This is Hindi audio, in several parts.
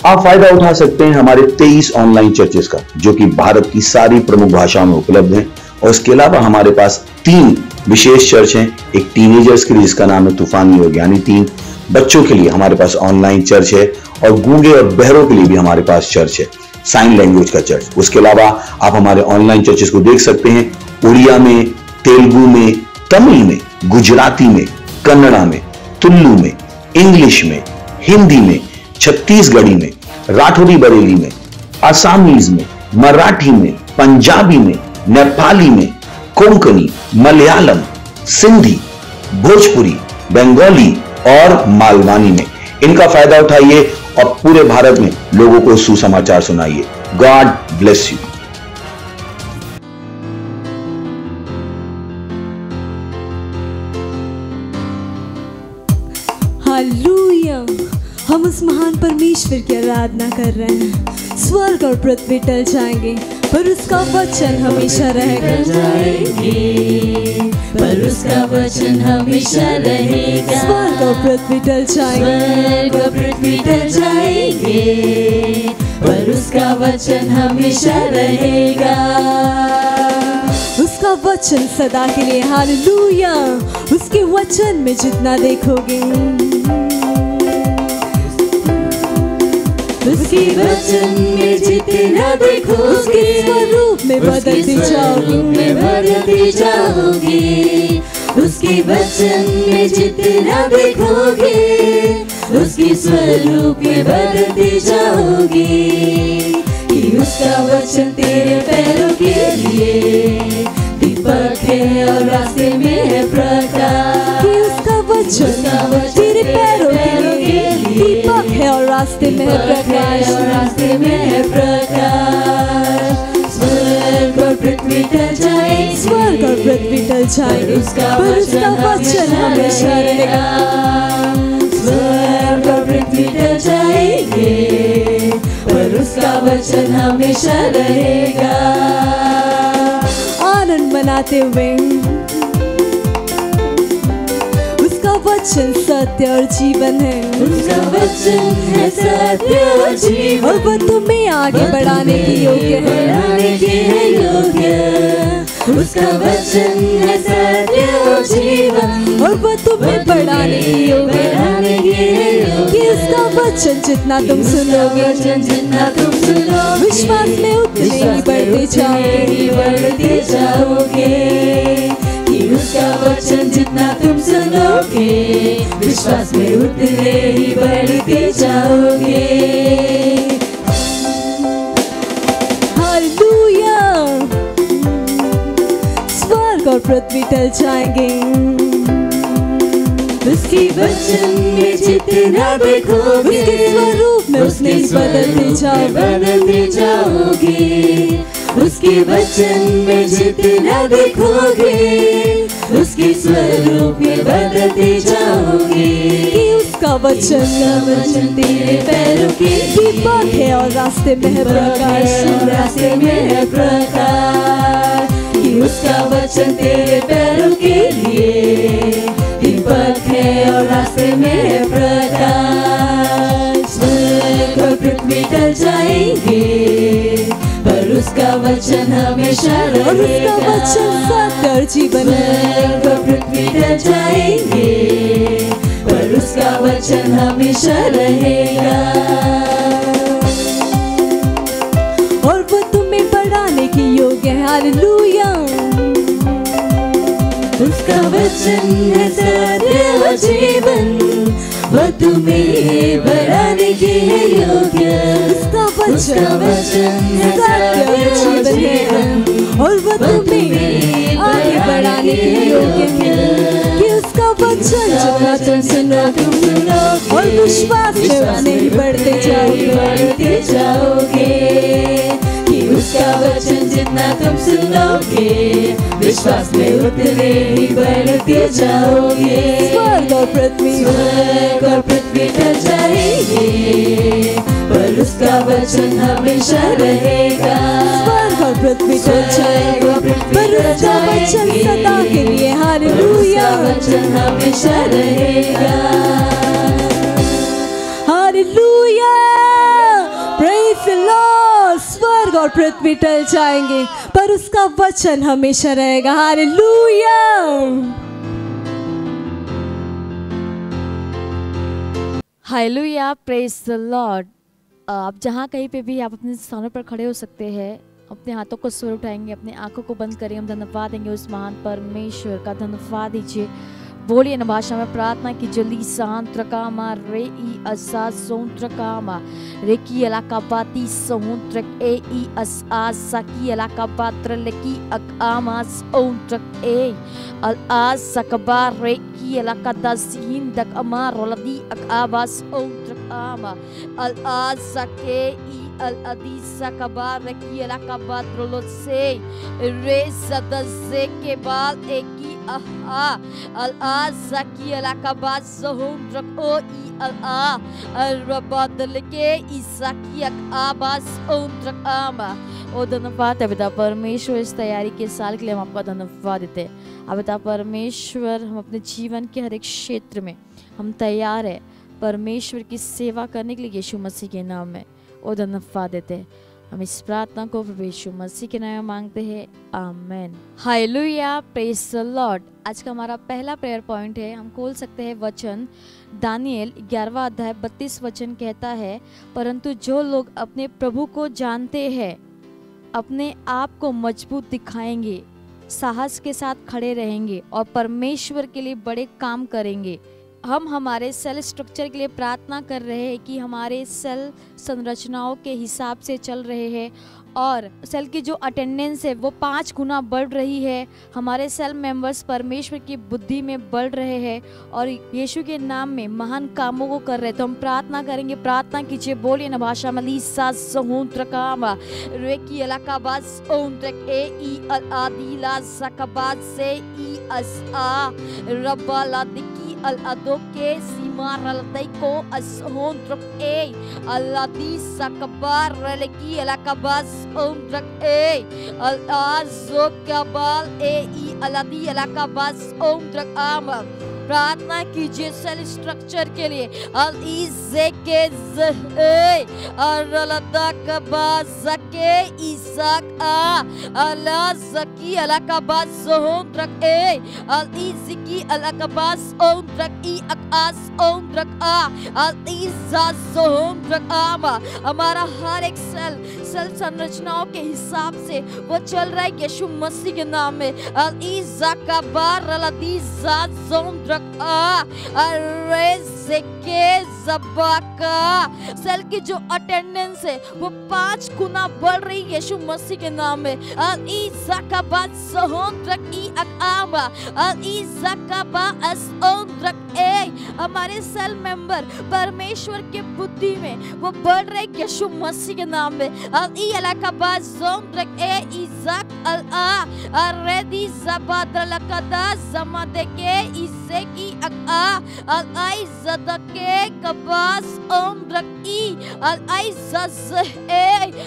आप फायदा उठा सकते हैं हमारे 23 ऑनलाइन चर्चेस का, जो कि भारत की सारी प्रमुख भाषाओं में उपलब्ध हैं। और इसके अलावा हमारे पास 3 विशेष चर्च हैं। एक टीनेजर्स के लिए जिसका नाम है तूफानी योग यानी 3, बच्चों के लिए हमारे पास ऑनलाइन चर्च है, और गूंगे और बहरों के लिए भी हमारे पास चर्च है, साइन लैंग्वेज का चर्च। उसके अलावा आप हमारे ऑनलाइन चर्चेस को देख सकते हैं उड़िया में, तेलुगु में, तमिल में, गुजराती में, कन्नड़ा में, तुलु में, इंग्लिश में, हिंदी में, छत्तीसगढ़ी में, राठौरी बरेली में, आसामीज में, मराठी में, पंजाबी में, नेपाली में, कोंकणी, मलयालम, सिंधी, भोजपुरी, बंगाली और मालवानी में। इनका फायदा उठाइए और पूरे भारत में लोगों को सुसमाचार सुनाइए। God bless you. हालेलुया। हम उस महान परमेश्वर की आराधना कर रहे हैं। स्वर्ग और पृथ्वी टल जाएंगे पर उसका वचन हमेशा रहेगा। पर उसका वचन हमेशा रहेगा। स्वर्ग और पृथ्वी टल जाएंगे, स्वर्ग और पृथ्वी टल जाएंगे, पर उसका वचन हमेशा रहेगा। उसका वचन सदा के लिए। हालेलुया। उसके वचन में जितना देखोगे, उसके वचन में जितना देखो, उसके स्वरूप में बदलते जाओगे। उसके वचन में जितना देखोगे, उसके स्वरूप में बदलते जाओगे। कि उसका वचन तेरे पैरों के लिए दीपक है और रास्ते में है प्रकाश। कि उसका वचन तेरे पैरों के लिए दीपक है और रास्ते में है प्रकाश। रास्ते में है प्रकाश। स्वर्ग और पृथ्वी टल जाएंगे, स्वर्ग और पृथ्वी टल जाएंगे, पर उसका वचन हमेशा रहेगा। स्वर्ग और पृथ्वी टल जाएंगे, पर उसका वचन हमेशा रहेगा। आनंद मनाते हुए, उसका वचन सत्य और जीवन है। उसका वचन है सत्य और जीवन, और वह तुम्हें आगे बढ़ाने की योग्य है। उसका वचन है सत्य और जीवन, और वह तुम्हें बढ़ाने की योग्य है। कि उसका वचन जितना तुम सुनोगे, जितना तुम सुनोगे, विश्वास में उतने ही बढ़ते जाओगे। कि उसका वचन जितना तुम सुनोगे, विश्वास में उतने ही बढ़ते जाओगे। हालेलुया। स्वर्ग और पृथ्वी टल जाएंगे, उसके वचन में जितना देखोगे, उसके स्वरूप में उसके बदलते जाओगे। उसके वचन में जितना देखोगे, उसके स्वरूप में बदलते जाओगे। कि उसका वचन तेरे पैरों के दीपक है और रास्ते में है प्रकाश। रास्ते में है प्रकाश। कि उसका वचन तेरे पैरों के लिए दीपक है और रास्ते में है प्रकाश। स्वर्ग और पृथ्वी टल जाएंगे, पर उसका वचन हमेशा रहेगा। और उसका वचन सत्य और जीवन है। स्वर्ग और पृथ्वी टल जाएंगे, पर उसका वचन हमेशा रहेगा। और वो तुम्हें बढ़ाने की योग्य है। हालेलुया। उसका वचन है सत्य और जीवन, वो तुम्हें बढ़ाने के है योग्य। उसका वचन है सत्य और जीवन है, और वो तुम्हें आगे बढ़ाने के योग्य है। कि उसका वचन जितना तुम सुनो और विश्वास में उतने ही बढ़ते जाओगे। कि उसका वचन जितना तुम सुनोगे, विश्वास में उतने ही बढ़ते जाओगे। स्वर्ग और पृथ्वी टल जाएंगे, पर उसका वचन हमेशा रहेगा। स्वर्ग और पृथ्वी टल जाएंगे, पर उसका वचन सदा के लिए। हालेलुया। वचन हमेशा रहेगा। हालेलुया। The Lord. स्वर्ग और पृथ्वी टल जाएंगे पर उसका वचन हमेशा रहेगा। Hallelujah. Hallelujah, praise the Lord. आप जहाँ कहीं पे भी आप अपने स्थानों पर खड़े हो सकते हैं, अपने हाथों को स्वर उठाएंगे, अपने आंखों को बंद करें, हम धन्यवाद देंगे उस महान परमेश्वर का। धन्यवाद दीजिए। बोलिए न भाषा में प्रार्थना की जली सांत्रकामा रे ई असा सोंत्रकामा रेकी अलाका बाती सोंत्रक ए ई अस आ सकी अलाका बात्र लेकी अकामा सोंत्रक ए अल आ सकबा रेकी अलाका दसिन दक अमा रोलदी अकाबा सोंत्रक आमा अल आ सके ई अल अदीसा कबा रेकी अलाका बात्रोलो से रे सदसे के बाल एकी aha al azaki alakabaz zohundrak o I al a al rabadleke isaki ak abas ondrak ama। ओ धन्यवाद है पिता परमेश्वर, इस तैयारी के साल के लिए हम आपका धन्यवाद देते हैं। अब पिता परमेश्वर, हम अपने जीवन के हर एक क्षेत्र में हम तैयार है परमेश्वर की सेवा करने के लिए यीशु मसीह के नाम में ओ धन्यवाद देते हैं। हम इस प्रार्थना को प्रभु यीशु मसीह के नाम में मांगते हैं, amen. Hallelujah, praise the lord. आज का हमारा पहला प्रेयर पॉइंट है, हम खोल सकते हैं वचन दानिएल 11वां अध्याय 32 वचन कहता है, परंतु जो लोग अपने प्रभु को जानते हैं अपने आप को मजबूत दिखाएंगे, साहस के साथ खड़े रहेंगे और परमेश्वर के लिए बड़े काम करेंगे। हम हमारे सेल स्ट्रक्चर के लिए प्रार्थना कर रहे हैं कि हमारे सेल संरचनाओं के हिसाब से चल रहे हैं और सेल की जो अटेंडेंस है वो 5 गुना बढ़ रही है। हमारे सेल मेंबर्स परमेश्वर की बुद्धि में बढ़ रहे हैं और यीशु के नाम में महान कामों को कर रहे हैं। तो हम प्रार्थना करेंगे, प्रार्थना कीजिए। बोलिए ना भाषा में लीसा सहुंत्रकामा रेकी अलाकाबास ओंत्रक ए ई अल आदिला सकबास से ई अस आ रब्बाला अल अदोके सीमार अलतैको असहोंत्रक ए अल्लादी सकबार रलकी अलाकाबास ओंत्रक ए अल आजोकाबाल ए ई अलादी अलाकाबास ओंत्रक आमा। प्रार्थना कीजिए सेल स्ट्रक्चर के लिए। अल इज़े के ज़े अरलदा कबाज़के इसाक आ अला ज़की अला कबाज़ ज़ोंत्रक ए अल इज़की अला कबाज़ ओंत्रक ई अकास ओंत्रक आ अल इज़ा ज़ोंत्रक आमा। हमारा हर एक सेल संरचनाओं के हिसाब से वो चल रहा है यीशु मसीह के नाम में। अल इज़ा कबार रलदी ज़ा ज़ोंत्रक सेल की जो अटेंडेंस है वो 5 गुना बढ़ रही है यीशु मसीह के नाम में। हमारे सेल मेंबर परमेश्वर के बुद्धि में वो बढ़ रहे यीशु मसीह के नाम में। की अल आई ज़दके कबास ओंद्रकी अल आई ज़ज़े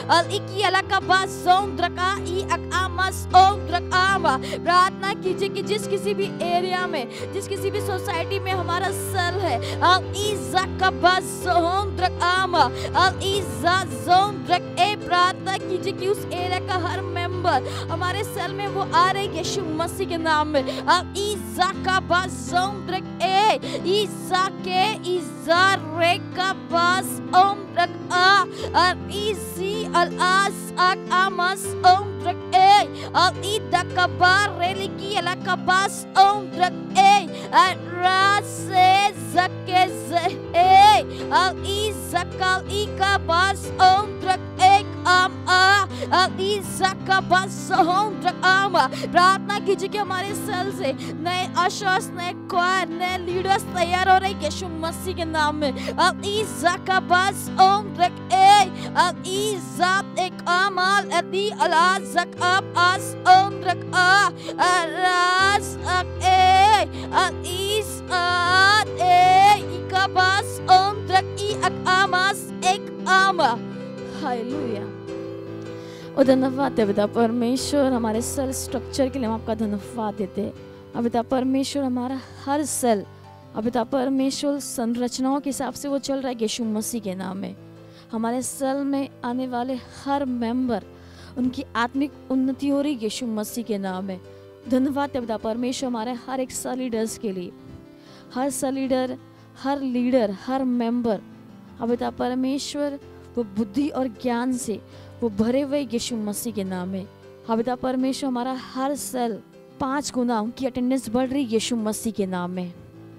अल इकी अला कबास ओंद्रका ई अकामस ओंद्रकामा। प्रार्थना कीजिए कि जिस किसी भी एरिया में, जिस किसी भी सोसाइटी में हमारा सेल है, अल इज़ा कबास ओंद्रकामा अल इज़ा ज़ोंद्रक ए। प्रार्थना कीजिए कि उस एरिया का हर मेंबर हमारे सेल में वो आ रहे यीशु मसीह के नाम में। अल इज़ा कबास ओंद्रक ए ईसा के ईसा रे का बास ओंद्रक आ अल इसी अल आस अक आमस ओंद्रक ए अल इदा कबार रेलिकी अला कबास ओंद्रक ए अल रासे जके जे अल इसा कल इका बास ओंद्रक एक आम आ अल इसा का बास ओंद्रक आमा। प्रार्थना कीजिए कि हमारे सेल से नए अशर्स, नए क्वायर, नए लीडर्स तैयार हो रहे यीशु मसीह के नाम में। अल इज़ा का बास ओंद्रक ए अल इज़ा एक आमाल अदी अलाज़क अब आस ओंद्रक आ अरास अक ए अल इज़ आद ए इका बास ओंद्रक ई अक आमास एक आमा। हालेलुया। और धन्यवाद है पिता परमेश्वर, हमारे सेल स्ट्रक्चर के लिए हम आपका धन्यवाद देते हैं। अब पिता परमेश्वर, हमारा हर सेल अब पिता परमेश्वर संरचनाओं के हिसाब से वो चल रहा है यीशु मसीह के नाम में। हमारे सेल में आने वाले हर मेंबर, उनकी आत्मिक उन्नति हो रही यीशु मसीह के नाम में। धन्यवाद पिता परमेश्वर हमारे हर एक सेल लीडर्स के लिए, हर सेल लीडर, हर लीडर, हर मेंबर पिता परमेश्वर वो बुद्धि और ज्ञान से वो भरे हुए यीशु मसीह के नाम में। पिता परमेश्वर हमारा हर सेल 5 गुना उनकी अटेंडेंस बढ़ रही यीशु मसीह के नाम में।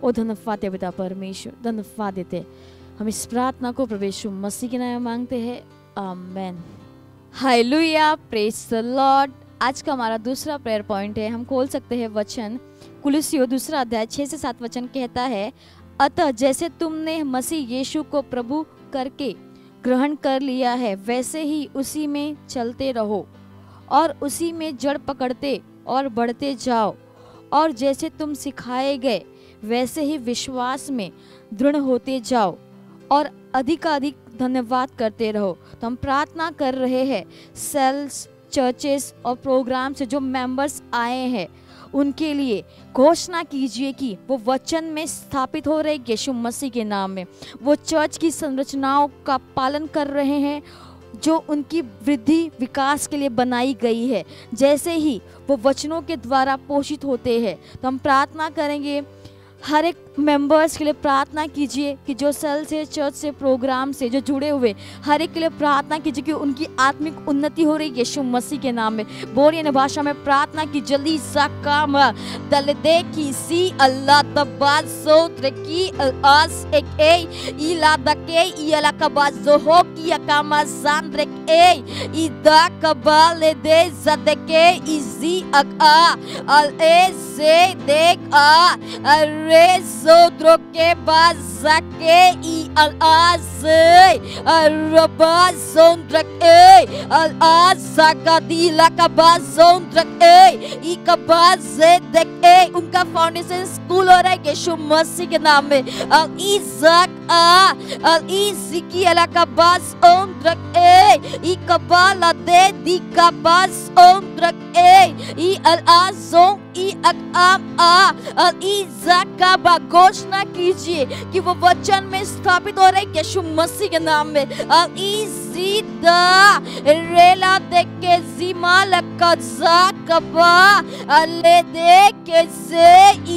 ओ धन्यवाद पिता परमेश्वर, धन्यवाद देते। हम इस प्रार्थना को प्रभु यीशु मसीह के नाम में मांगते हैं, आमीन। Hallelujah, praise the lord. आज का हमारा दूसरा प्रेयर पॉइंट है। हम खोल सकते हैं वचन कुलुस्सियों 2 अध्याय 6 से 7 वचन कहता है, अतः जैसे तुमने मसीह यीशु को प्रभु करके ग्रहण कर लिया है, वैसे ही उसी में चलते रहो और उसी में जड़ पकड़ते और बढ़ते जाओ, और जैसे तुम सिखाए गए वैसे ही विश्वास में दृढ़ होते जाओ और अधिकाधिक धन्यवाद करते रहो। तो हम प्रार्थना कर रहे हैं सेल्स, चर्चेस और प्रोग्राम से जो मेंबर्स आए हैं उनके लिए घोषणा कीजिए कि वो वचन में स्थापित हो रहे यीशु मसीह के नाम में। वो चर्च की संरचनाओं का पालन कर रहे हैं जो उनकी वृद्धि विकास के लिए बनाई गई है, जैसे ही वो वचनों के द्वारा पोषित होते हैं। तो हम प्रार्थना करेंगे, हर एक मेंबर्स के लिए प्रार्थना कीजिए कि जो सेल से, चर्च से, प्रोग्राम से जो जुड़े हुए हर एक के लिए प्रार्थना कीजिए कि उनकी आत्मिक उन्नति हो रही यीशु मसीह के नाम में। बोरियन भाषा में प्रार्थना की, जल्दी सा काम दल दे की सी अल्लाह तबाद सोत्र की आस एक ए इला दके इला कबाज जो हो की अकामा सांद्र ए इदा कबाल दे जदके इजी अका अल ए से देख आ रे सोद्रो के बाद जाके ई अल-आज अरबा सोंद्रक ए अल-आज साकादीला का बाद सोंद्रक ए ई का बाद से देख ए उनका फाउंडेशन स्कूल हो रहा है यीशु मसीह के नाम में। अल इज़ाक आ अल इज़िकी अला का बाद सोंद्रक ए ई का बाला दे दी का बाद सोंद्रक ए ई अल-आज सों ई अकाम आ अल इज़ाक का घोषणा कीजिए कि वो वचन में स्थापित हो रहे यीशु मसीह के नाम में। अब इसीदा रेला देके जिमाल कज़ा कबा अले देके से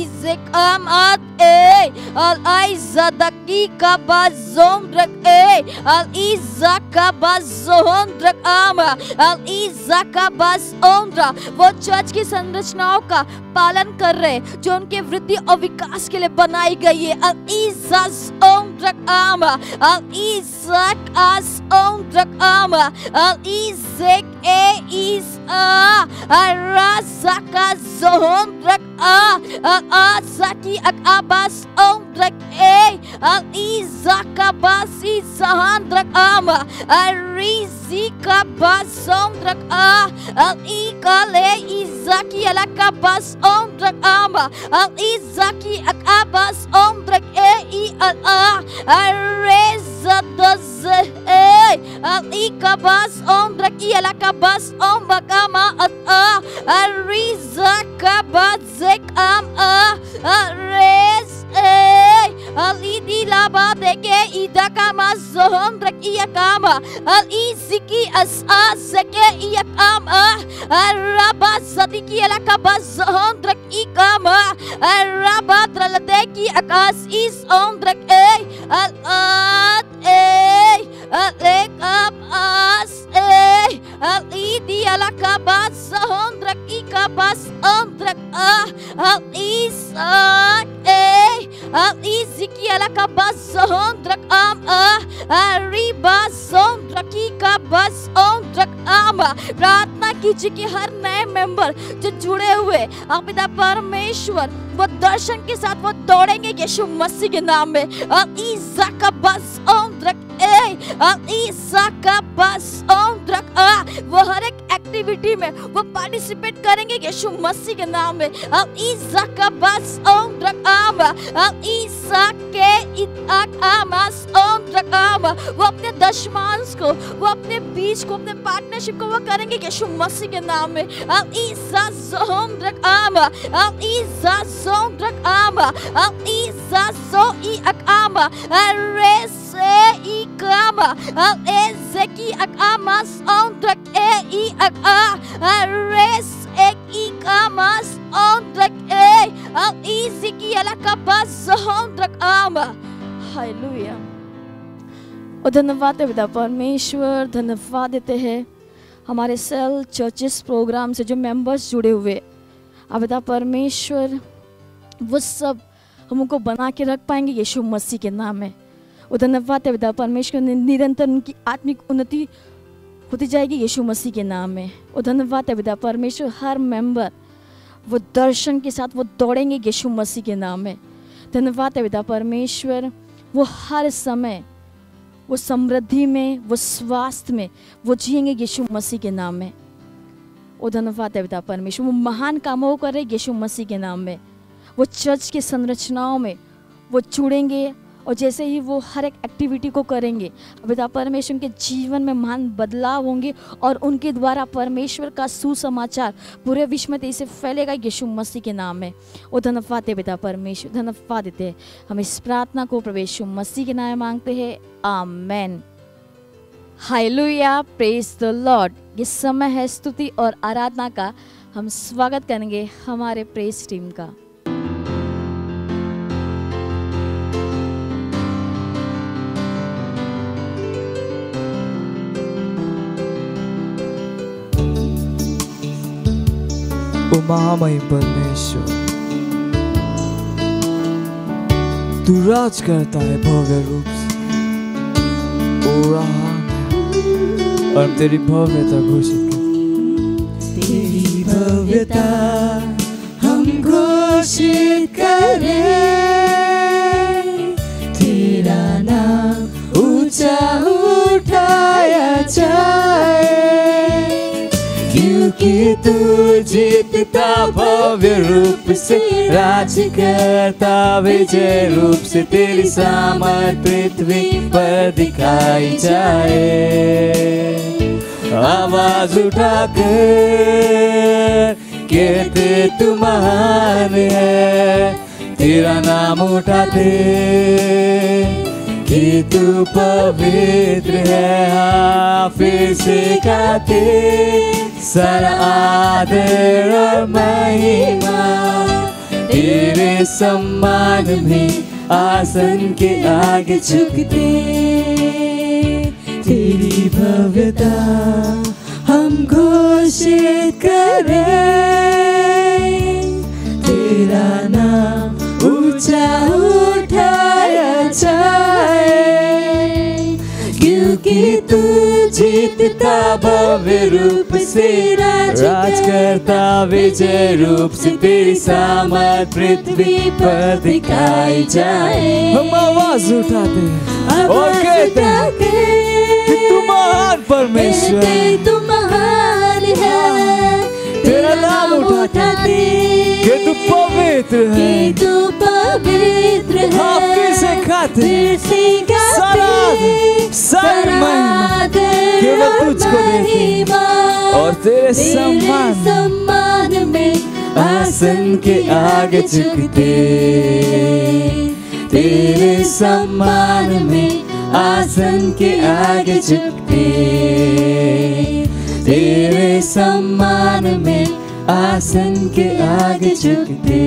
इज़काम आत ए अल आइज़दकी का बाज़ोम रख ए अल इज़ा का बाज़ोम रख आम अल इज़ा का बाज़ोम रख। वो चर्च की संरचनाओं का पालन कर रहे जो उनके वृद्धि और विकास के लिए बनाई गई है। अल इज़ाज़ ओम रख आम अल इज़ाक आस ओम रख आम अल इज़ेक ए इज़ राज़ाका ज़ोम रख अल आज़ाकी अकाबास ओम रख ए अल इज़ाका बासी ज़हान रख आम अल रीज़ी का बास ओम रख अल इकाले इज़ाकी अलका बास ओम रख आम अल इज़ाकी अकाबास ओम रख ए ई अल रेज़दज़ ए अल इकाबास ओम रख ई अलका बास ओम बकामा अल रीज़ा का बाज़ेक आम अल रेज़ अल इदी लाबा देके इदा का माज़ोम रख इया काम अल इज़िकी असास के इया काम अल रबा सदिकी अलका बाज़ोम रख ई काम अल रबा द्रल देकी अकास इस ओम रख ए अल आत ए अल एक अब आस ए अल इदी अलका बाज़ोम रख ई का बाज़ोम रख अल इसाक ए अल इज़िकी अलका बाज़ोम रख आम रिबा सोम रखी का बाज़ोम रख आम। प्रार्थना कीजिए कि हर नए मेंबर जो जुड़े हुए आप पिता परमेश्वर वो दर्शन के साथ वो दौड़ेंगे यीशु मसीह के नाम में। अल इज़ा का बाज़ोम रख ए अल इज़ा का बाज़ोम रख वो हर एक एक्टिविटी में वो पार्टिसिपेट करेंगे यीशु मसीह के नाम में। अल इज़ा का बाज़ोम रख आम अल इज़ा के इताक आमास ओम रख आम। वो अपने दशमांश को, वो अपने बीच को, अपने पार्टनरशिप को वो करेंगे यीशु मसीह के नाम में। अल इज़ा ज़ोम रख आम अल इज़ा ज़ोम रख आम अल इज़ा sa so I akama re se I kama ezeki akama soundtrack I res I kama soundtrack iziki alakaba soundtrack ama hallelujah. और धन्यवाद है पिता परमेश्वर, धन्यवाद देते हैं हमारे सेल चर्चेस प्रोग्राम से जो मेंबर्स जुड़े हुए, अब पिता परमेश्वर वो सब हमको बना के रख पाएंगे यीशु मसीह के नाम में। और धन्यवाद है पिता परमेश्वर, निरंतर उनकी आत्मिक उन्नति होती जाएगी यीशु मसीह के नाम में। और धन्यवाद है पिता परमेश्वर, हर मेंबर वो दर्शन के साथ वो दौड़ेंगे यीशु मसीह के नाम में। धन्यवाद है पिता परमेश्वर, वो हर समय वो समृद्धि में, वो स्वास्थ्य में वो जिएंगे यीशु मसीह के नाम में। और धन्यवाद है पिता परमेश्वर, वो महान कामों कर रहे यीशु मसीह के नाम में। वो चर्च के संरचनाओं में वो जुड़ेंगे और जैसे ही वो हर एक एक्टिविटी को करेंगे पिता परमेश्वर के जीवन में महान बदलाव होंगे और उनके द्वारा परमेश्वर का सुसमाचार पूरे विश्व में तेजी से फैलेगा यीशु मसीह के नाम में। और धन्यवाद है पिता परमेश्वर, धन्यवाद देते हैं। हम इस प्रार्थना को प्रभु यीशु मसीह के नाम में मांगते हैं, amen. Hallelujah, praise the lord. ये समय है स्तुति और आराधना का। हम स्वागत करेंगे हमारे प्रेज टीम का। ओ महामहिम परमेश्वर, तू राज करता है भव्य रूप से, ओ रहा और तेरी भव्यता घोषित कर। तेरी भव्यता हम घोषित करें, तेरा नाम ऊंचा उठाया जाए, क्योंकि तू जीतता भव्य रूप से, राज करता विजय रूप से, तेरी सामर्थ पृथ्वी पर दिखाई जाए। आवाज उठाकर कहते तू महान है, तेरा नाम उठाते कि तू पवित्र है। हाँ, फिर से गाते सारा आदर और महिमा तेरे सम्मान में आसन के आगे झुकते। तेरी भव्यता हम घोषित करें, तेरा नाम ऊंचा उठाया जाए, क्योंकि तू जीतता भव्य रूप से, राज करता विजय रूप से, तेरी सामर्थ पृथ्वी पर दिखाई जाए। हम आवाज उठाते हैं और कहते हैं कि तू महान परमेश्वर, तू महान है, तेरा नाम उठाते कि तू पवित्र है, तू पवित्र है। हाँ, फिर से खाते सारी महिमा केवल तुझको देते और तेरे सम्मान में आसन के आगे झुकते। तेरे सम्मान में आसन के आगे झुकते, तेरे सम्मान में आसन के आगे झुकते।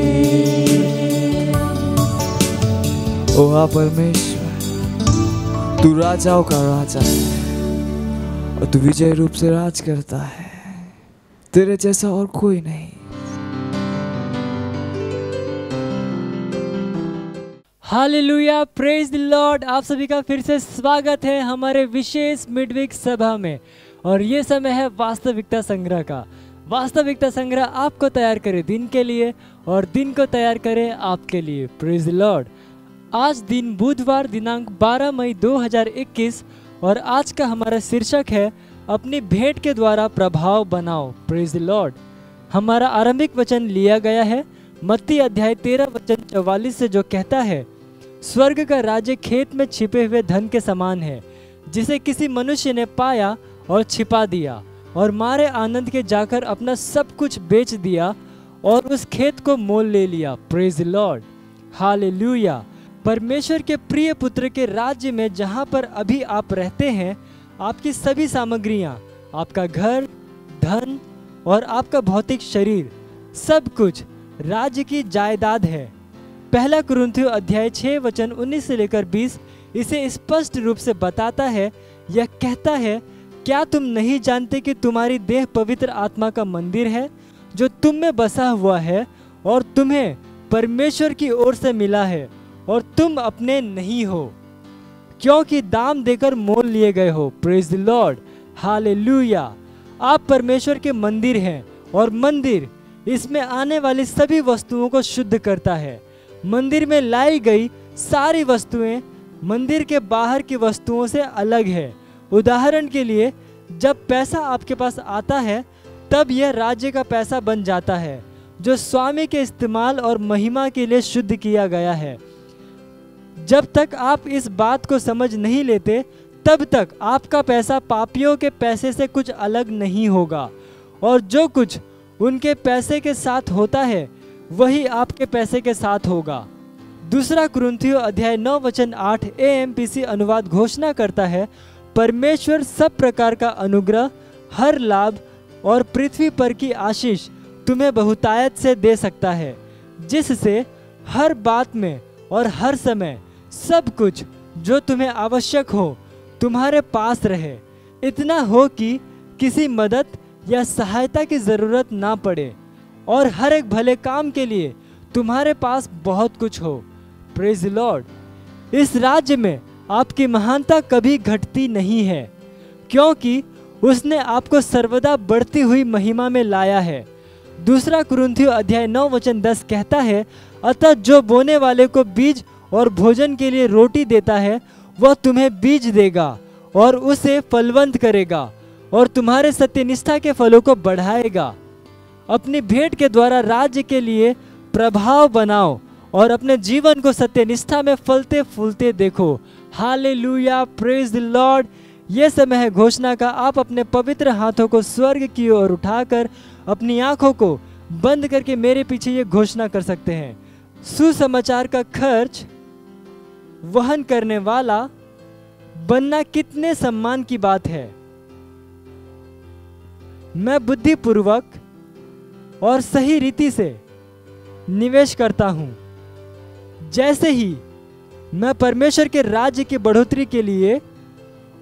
ओ हाँ परमेश्वर, तू राजाओं का राजा है और तू विजय रूप से राज करता है, तेरे जैसा और कोई नहीं। Hallelujah, praise the Lord. आप सभी का फिर से स्वागत है हमारे विशेष मिडवीक सभा में। और ये समय है वास्तविकता संग्रह का। वास्तविकता संग्रह आपको तैयार करे दिन के लिए और दिन को तैयार करे आपके लिए। Praise the lord. आज दिन बुधवार दिनांक 12 मई 2021 और आज का हमारा शीर्षक है अपनी भेंट के द्वारा प्रभाव बनाओ। Praise the Lord. हमारा आरंभिक वचन लिया गया है मत्ती अध्याय 13 वचन 44 से, जो कहता है, स्वर्ग का राज्य खेत में छिपे हुए धन के समान है, जिसे किसी मनुष्य ने पाया और छिपा दिया और मारे आनंद के जाकर अपना सब कुछ बेच दिया और उस खेत को मोल ले लिया। Praise the Lord. हालेलुया। परमेश्वर के प्रिय पुत्र के राज्य में जहाँ पर अभी आप रहते हैं, आपकी सभी सामग्रियाँ, आपका घर, धन और आपका भौतिक शरीर, सब कुछ राज्य की जायदाद है। पहला कुरिन्थियों अध्याय 6 वचन 19 से लेकर 20 इसे स्पष्ट रूप से बताता है। यह कहता है, क्या तुम नहीं जानते कि तुम्हारी देह पवित्र आत्मा का मंदिर है जो तुम में बसा हुआ है और तुम्हें परमेश्वर की ओर से मिला है और तुम अपने नहीं हो, क्योंकि दाम देकर मोल लिए गए हो। Praise the Lord, hallelujah. आप परमेश्वर के मंदिर हैं और मंदिर इसमें आने वाली सभी वस्तुओं को शुद्ध करता है। मंदिर में लाई गई सारी वस्तुएं मंदिर के बाहर की वस्तुओं से अलग है। उदाहरण के लिए, जब पैसा आपके पास आता है तब यह राज्य का पैसा बन जाता है जो स्वामी के इस्तेमाल और महिमा के लिए शुद्ध किया गया है। जब तक आप इस बात को समझ नहीं लेते तब तक आपका पैसा पापियों के पैसे से कुछ अलग नहीं होगा, और जो कुछ उनके पैसे के साथ होता है वही आपके पैसे के साथ होगा। दूसरा कुरिन्थियों अध्याय 9 वचन 8 AMPC अनुवाद घोषणा करता है, परमेश्वर सब प्रकार का अनुग्रह, हर लाभ और पृथ्वी पर की आशीष तुम्हें बहुतायत से दे सकता है, जिससे हर बात में और हर समय सब कुछ जो तुम्हें आवश्यक हो तुम्हारे पास रहे, इतना हो कि किसी मदद या सहायता की जरूरत ना पड़े, और हर एक भले काम के लिए तुम्हारे पास बहुत कुछ हो। Praise the Lord. इस राज्य में आपकी महानता कभी घटती नहीं है, क्योंकि उसने आपको सर्वदा बढ़ती हुई महिमा में लाया है। दूसरा कुरिन्थियों अध्याय 9 वचन 10 कहता है, अतः जो बोने वाले को बीज और भोजन के लिए रोटी देता है वह तुम्हें बीज देगा और उसे फलवंत करेगा और तुम्हारे सत्यनिष्ठा के फलों को बढ़ाएगा। अपनी भेंट के द्वारा राज्य के लिए प्रभाव बनाओ और अपने जीवन को सत्यनिष्ठा में फलते फूलते देखो। Hallelujah, praise the lord. ये समय है घोषणा का। आप अपने पवित्र हाथों को स्वर्ग की ओर उठाकर अपनी आंखों को बंद करके मेरे पीछे ये घोषणा कर सकते हैं, सुसमाचार का खर्च वहन करने वाला बनना कितने सम्मान की बात है। मैं बुद्धिपूर्वक और सही रीति से निवेश करता हूं। जैसे ही मैं परमेश्वर के राज्य की बढ़ोतरी के लिए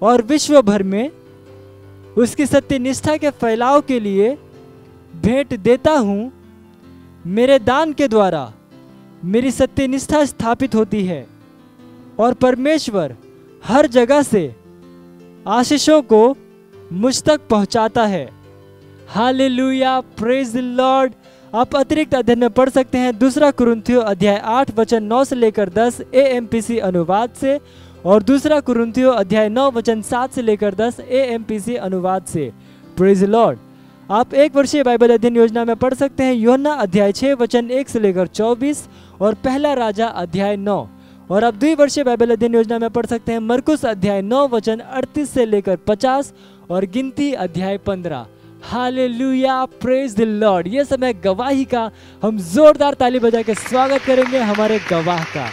और विश्व भर में उसकी सत्यनिष्ठा के फैलाव के लिए भेंट देता हूं, मेरे दान के द्वारा मेरी सत्यनिष्ठा स्थापित होती है और परमेश्वर हर जगह से आशीषों को मुझ तक पहुंचाता है। Hallelujah, praise the Lord. आप अतिरिक्त अध्ययन में पढ़ सकते हैं दूसरा कुरिन्थियों अध्याय 8 वचन 9 से लेकर 10 AMPC अनुवाद से, और दूसरा कुरिन्थियों अध्याय 9 वचन 7 से लेकर 10 AMPC अनुवाद से। Praise the Lord. आप एक वर्षीय बाइबल अध्ययन योजना में पढ़ सकते हैं यूहन्ना अध्याय 6 वचन 1 से लेकर 24 और पहला राजा अध्याय 9, और आप द्विवर्षीय बाइबल अध्ययन योजना में पढ़ सकते हैं मरकुस अध्याय 9 वचन 38 से लेकर 50 और गिनती अध्याय 15। Hallelujah, praise the lord. ये समय गवाही का, हम जोरदार ताली बजा के स्वागत करेंगे हमारे गवाह का।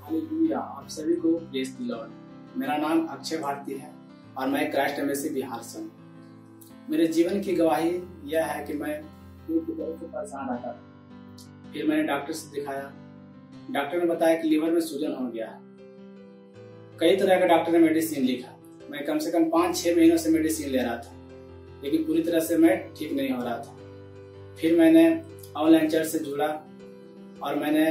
हालेलुया, आप सभी को प्रेज द लॉर्ड। मेरा नाम अक्षय भारती है और मैं क्राइस्ट एम्बेसी बिहार से हूँ। मेरे जीवन की गवाही यह है कि मैं पेट की तरफ से परेशान रहा था। फिर मैंने डॉक्टर से दिखाया। डॉक्टर ने बताया कि लीवर में सूजन हो गया है। कई तरह का डॉक्टर ने मेडिसिन लिखा। मैं कम से कम 5-6 महीनों से मेडिसिन ले रहा था, लेकिन पूरी तरह से मैं ठीक नहीं हो रहा था। फिर मैंने ऑनलाइन चर्च से जुड़ा और मैंने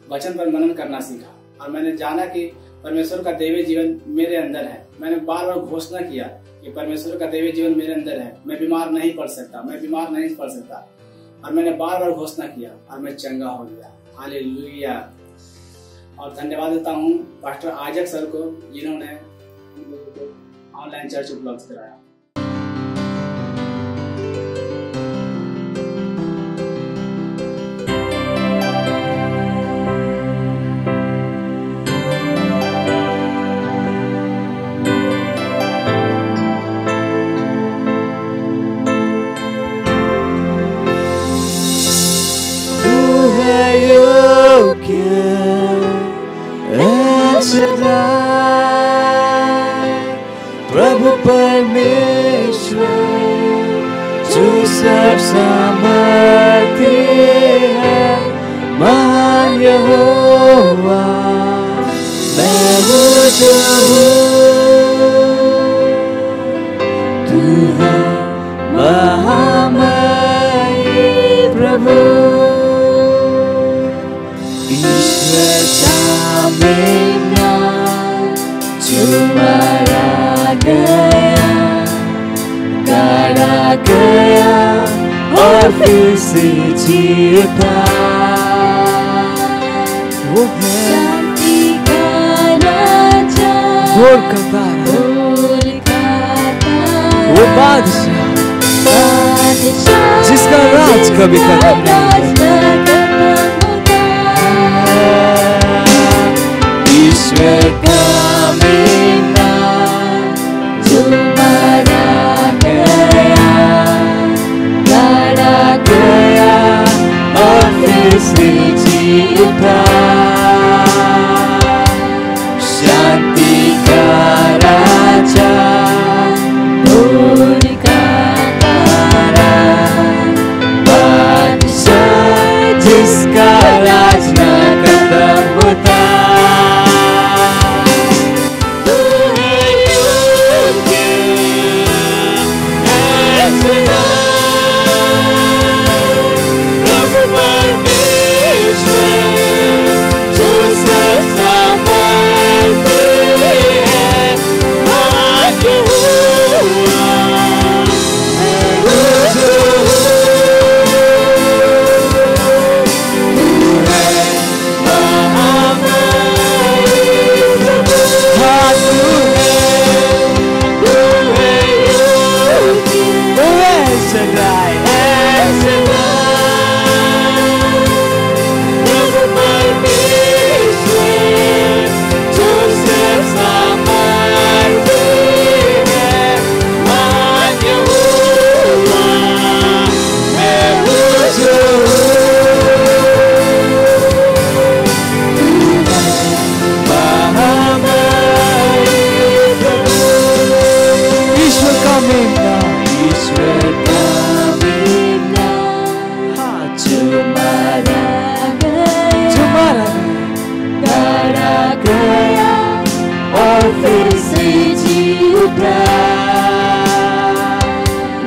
वचन पर मनन करना सीखा, और मैंने जाना कि परमेश्वर का दैवीय जीवन मेरे अंदर है। मैंने बार बार घोषणा किया कि परमेश्वर का दैवीय जीवन मेरे अंदर है। मैं बीमार नहीं पड़ सकता, मैं बीमार नहीं पड़ सकता, और मैंने बार बार घोषणा किया और मैं चंगा हो गया। हालेलुया। और धन्यवाद देता हूँ पास्टर आजक सर को, जिन्होंने ऑनलाइन चर्च उपलब्ध कराया। प्रभु परमेश्वर जो सब सामर्थ्य है, महान यहोवा मैं हूँ जो तू है महामयी प्रभु। ईश्वर का मेमना जो मारा गया, गाड़ा गया और फिर से जी उठा, वो है शांति का राजा, भोर का तारा, वो बादशाह जिसका राज कभी खत्म नहीं। ईश्वर का मेमना जो मारा गया, गाड़ा गया और फिर से जी उठा, शांति का राजा, भोर का तारा, बादशाह जिसका राज न खत्म होता।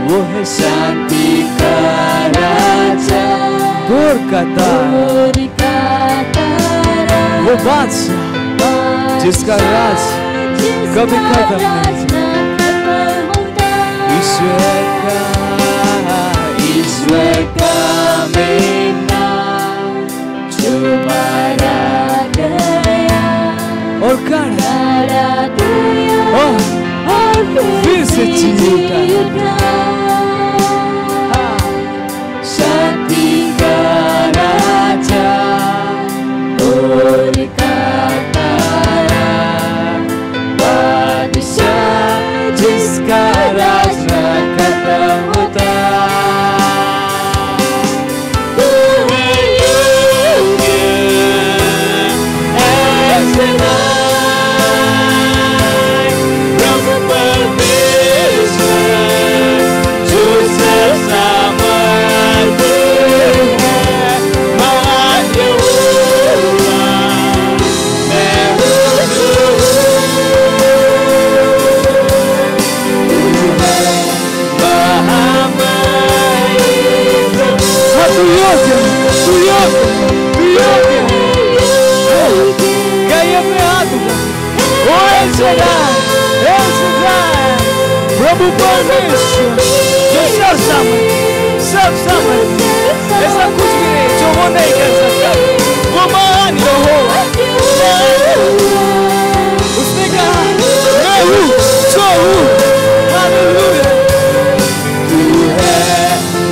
वो है शांति का राजा, भोर का तारा, वो बादशाह जिसका राज कभी खत्म नहीं। ईश्वर का मेमना जो मारा गया और गाड़ा गया और फिर से जी उठा, शांति का राजा, भोर का तारा, बादशाह जिसका राज न खत्म होता। तू है योग्य ऐसे प्रभु परमेश्वर जो सब सामर्थ्य है, महान यहोवा मैं हूँ जो तू है महामयी प्रभु। तू योग्य, तू योग्य, तू योग्य है। गाइए अपने हाथ उठा, ओ ऐसे प्रभु परमेश्वर जो सब सामर्थ्य, ऐसा कुछ भी नहीं जो वो नहीं कर सकता, वो महान यहोवा। उसने कहा मैं हूँ जो हूँ। हालेलुया। तू है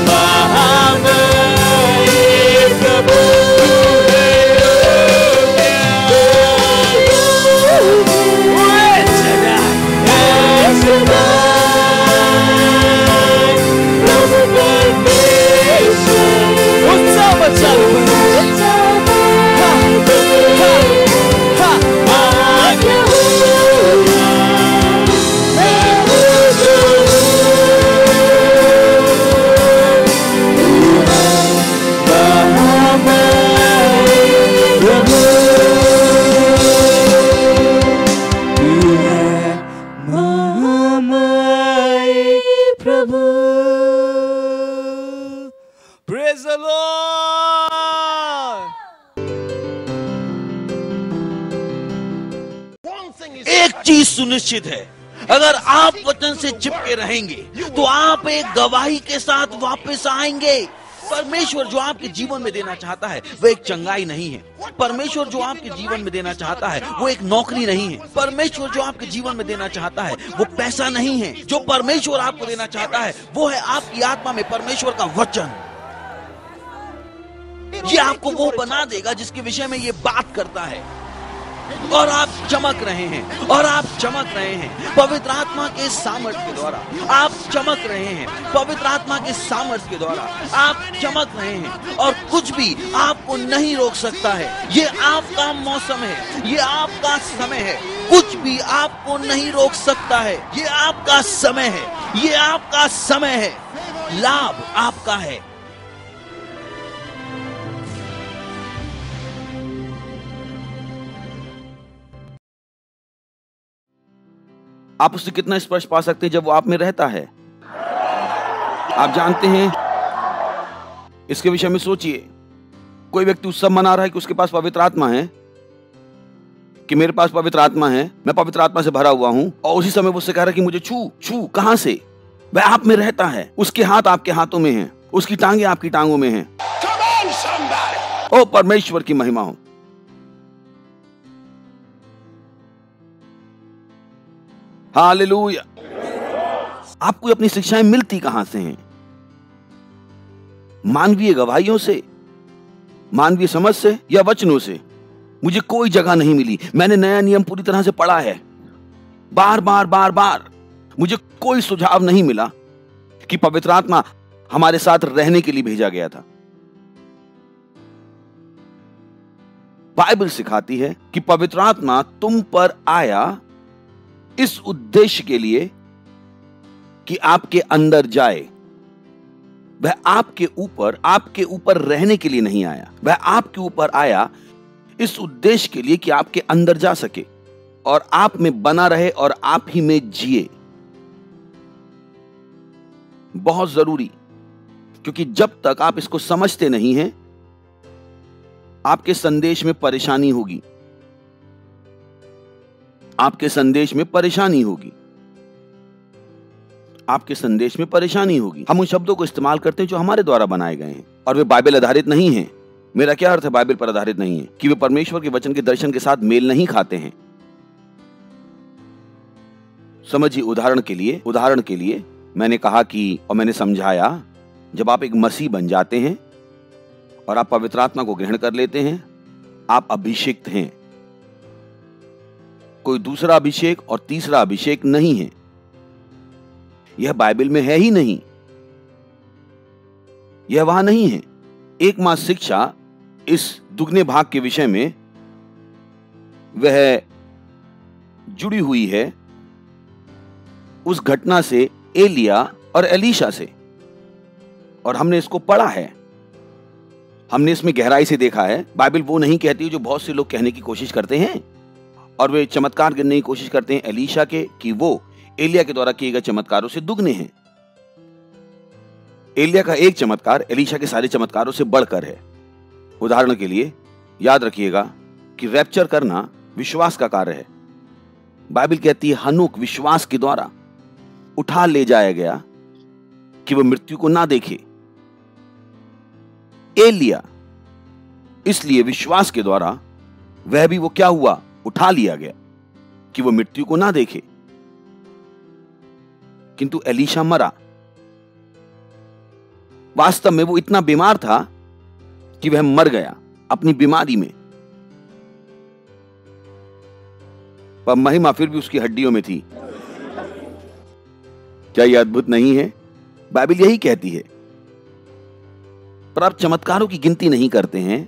महामयी प्रभु, प्रभु प्रेज द लॉर्ड। एक चीज सुनिश्चित है, अगर आप वचन से चिपके रहेंगे तो आप एक गवाही के साथ वापस आएंगे। परमेश्वर जो आपके जीवन में देना चाहता है वो एक चंगाई नहीं है। परमेश्वर जो आपके जीवन में देना चाहता है वो एक नौकरी नहीं है। परमेश्वर जो आपके जीवन में देना चाहता है वो पैसा नहीं है। जो परमेश्वर आपको देना चाहता है वो है आपकी आत्मा में परमेश्वर का वचन। ये आपको वो बना देगा जिसके विषय में ये बात करता है, और आप चमक रहे हैं, और आप चमक रहे हैं पवित्र आत्मा के सामर्थ्य के द्वारा। आप चमक रहे हैं पवित्र आत्मा के सामर्थ्य के द्वारा। आप चमक रहे हैं और कुछ भी आपको नहीं रोक सकता है। ये आपका मौसम है, ये आपका समय है। कुछ भी आपको नहीं रोक सकता है। ये आपका समय है, ये आपका समय है। लाभ आपका है। आप उससे कितना स्पर्श पा सकते हैं जब वो आप में रहता है। आप जानते हैं, इसके विषय में सोचिए। कोई व्यक्ति उत्सव मना रहा है कि उसके पास पवित्र आत्मा है, कि मेरे पास पवित्र आत्मा है, मैं पवित्र आत्मा से भरा हुआ हूं, और उसी समय वो उससे कह रहा है कि मुझे छू छू। कहां से? वह आप में रहता है। उसके हाथ आपके हाथों में हैं, उसकी टांगे आपकी टांगों में हैं। ओ परमेश्वर की महिमा हो। हालेलुया। आपको अपनी शिक्षाएं मिलती कहां से हैं? मानवीय गवाहियों से, मानवीय समझ से, या वचनों से? मुझे कोई जगह नहीं मिली। मैंने नया नियम पूरी तरह से पढ़ा है, बार बार बार बार। मुझे कोई सुझाव नहीं मिला कि पवित्र आत्मा हमारे साथ रहने के लिए भेजा गया था। बाइबल सिखाती है कि पवित्र आत्मा तुम पर आया इस उद्देश्य के लिए कि आपके अंदर जाए। वह आपके ऊपर रहने के लिए नहीं आया। वह आपके ऊपर आया इस उद्देश्य के लिए कि आपके अंदर जा सके और आप में बना रहे और आप ही में जिए। बहुत जरूरी, क्योंकि जब तक आप इसको समझते नहीं हैं, आपके संदेश में परेशानी होगी। आपके संदेश में परेशानी होगी। आपके संदेश में परेशानी होगी। हम उन शब्दों को इस्तेमाल करते हैं जो हमारे द्वारा बनाए गए हैं, और वे बाइबल आधारित नहीं हैं। मेरा क्या अर्थ है बाइबल पर आधारित नहीं है? कि वे परमेश्वर के वचन के दर्शन के साथ मेल नहीं खाते हैं। समझिए, उदाहरण के लिए मैंने कहा कि, और मैंने समझाया, जब आप एक मसीह बन जाते हैं और आप पवित्र आत्मा को ग्रहण कर लेते हैं, आप अभिषिक्त हैं। कोई दूसरा अभिषेक और तीसरा अभिषेक नहीं है। यह बाइबल में है ही नहीं, यह वहां नहीं है। एकमात्र शिक्षा इस दुगने भाग के विषय में वह जुड़ी हुई है उस घटना से, एलिया और एलीशा से, और हमने इसको पढ़ा है। हमने इसमें गहराई से देखा है। बाइबल वो नहीं कहती जो बहुत से लोग कहने की कोशिश करते हैं, और वे चमत्कार करने की कोशिश करते हैं एलीशा के, कि वो एलिया के द्वारा किए गए चमत्कारों से दुगने हैं। एलिया का एक चमत्कार एलीशा के सारे चमत्कारों से बढ़कर है। उदाहरण के लिए याद रखिएगा कि रैप्चर करना विश्वास का कार्य है। बाइबल कहती है हनोक विश्वास के द्वारा उठा ले जाया गया कि वह मृत्यु को ना देखे। एलिया इसलिए विश्वास के द्वारा वह भी वो क्या हुआ, उठा लिया गया कि वो मृत्यु को ना देखे। किंतु एलीशा मरा। वास्तव में वो इतना बीमार था कि वह मर गया अपनी बीमारी में, पर महिमा फिर भी उसकी हड्डियों में थी। क्या यह अद्भुत नहीं है? बाइबल यही कहती है। पर आप चमत्कारों की गिनती नहीं करते हैं,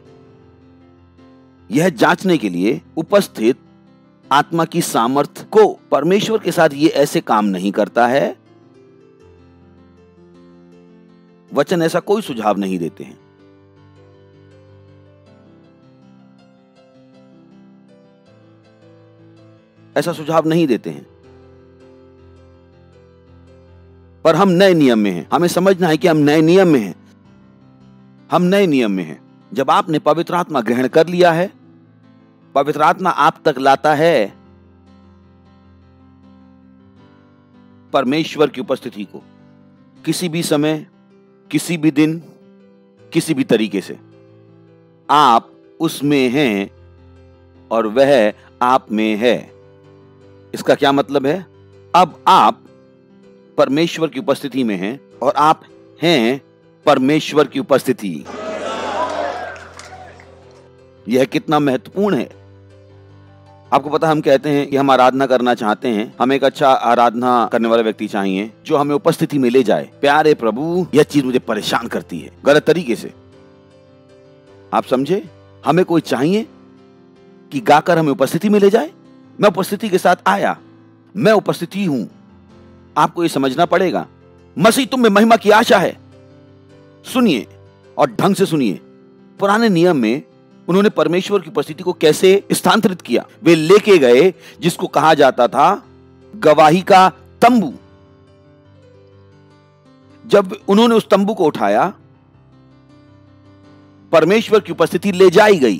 यह जांचने के लिए उपस्थित आत्मा की सामर्थ को। परमेश्वर के साथ ये ऐसे काम नहीं करता है। वचन ऐसा कोई सुझाव नहीं देते हैं। ऐसा सुझाव नहीं देते हैं। पर हम नए नियम में हैं। हमें समझना है कि हम नए नियम में हैं। हम नए नियम में हैं। जब आपने पवित्र आत्मा ग्रहण कर लिया है, पवित्र आत्मा आप तक लाता है परमेश्वर की उपस्थिति को, किसी भी समय, किसी भी दिन, किसी भी तरीके से। आप उसमें हैं और वह आप में है। इसका क्या मतलब है? अब आप परमेश्वर की उपस्थिति में हैं और आप हैं परमेश्वर की उपस्थिति। यह कितना महत्वपूर्ण है। आपको पता, हम कहते हैं कि हम आराधना करना चाहते हैं, हमें एक अच्छा आराधना करने वाला व्यक्ति चाहिए जो हमें उपस्थिति में ले जाए। प्यारे प्रभु, यह चीज मुझे परेशान करती है, गलत तरीके से। आप समझे? हमें कोई चाहिए कि गाकर हमें उपस्थिति में ले जाए। मैं उपस्थिति के साथ आया, मैं उपस्थिति हूं। आपको यह समझना पड़ेगा, मसीह तुम में महिमा की आशा है। सुनिए और ढंग से सुनिए। पुराने नियम में उन्होंने परमेश्वर की उपस्थिति को कैसे स्थानांतरित किया? वे लेके गए जिसको कहा जाता था गवाही का तंबू। जब उन्होंने उस तंबू को उठाया, परमेश्वर की उपस्थिति ले जाई गई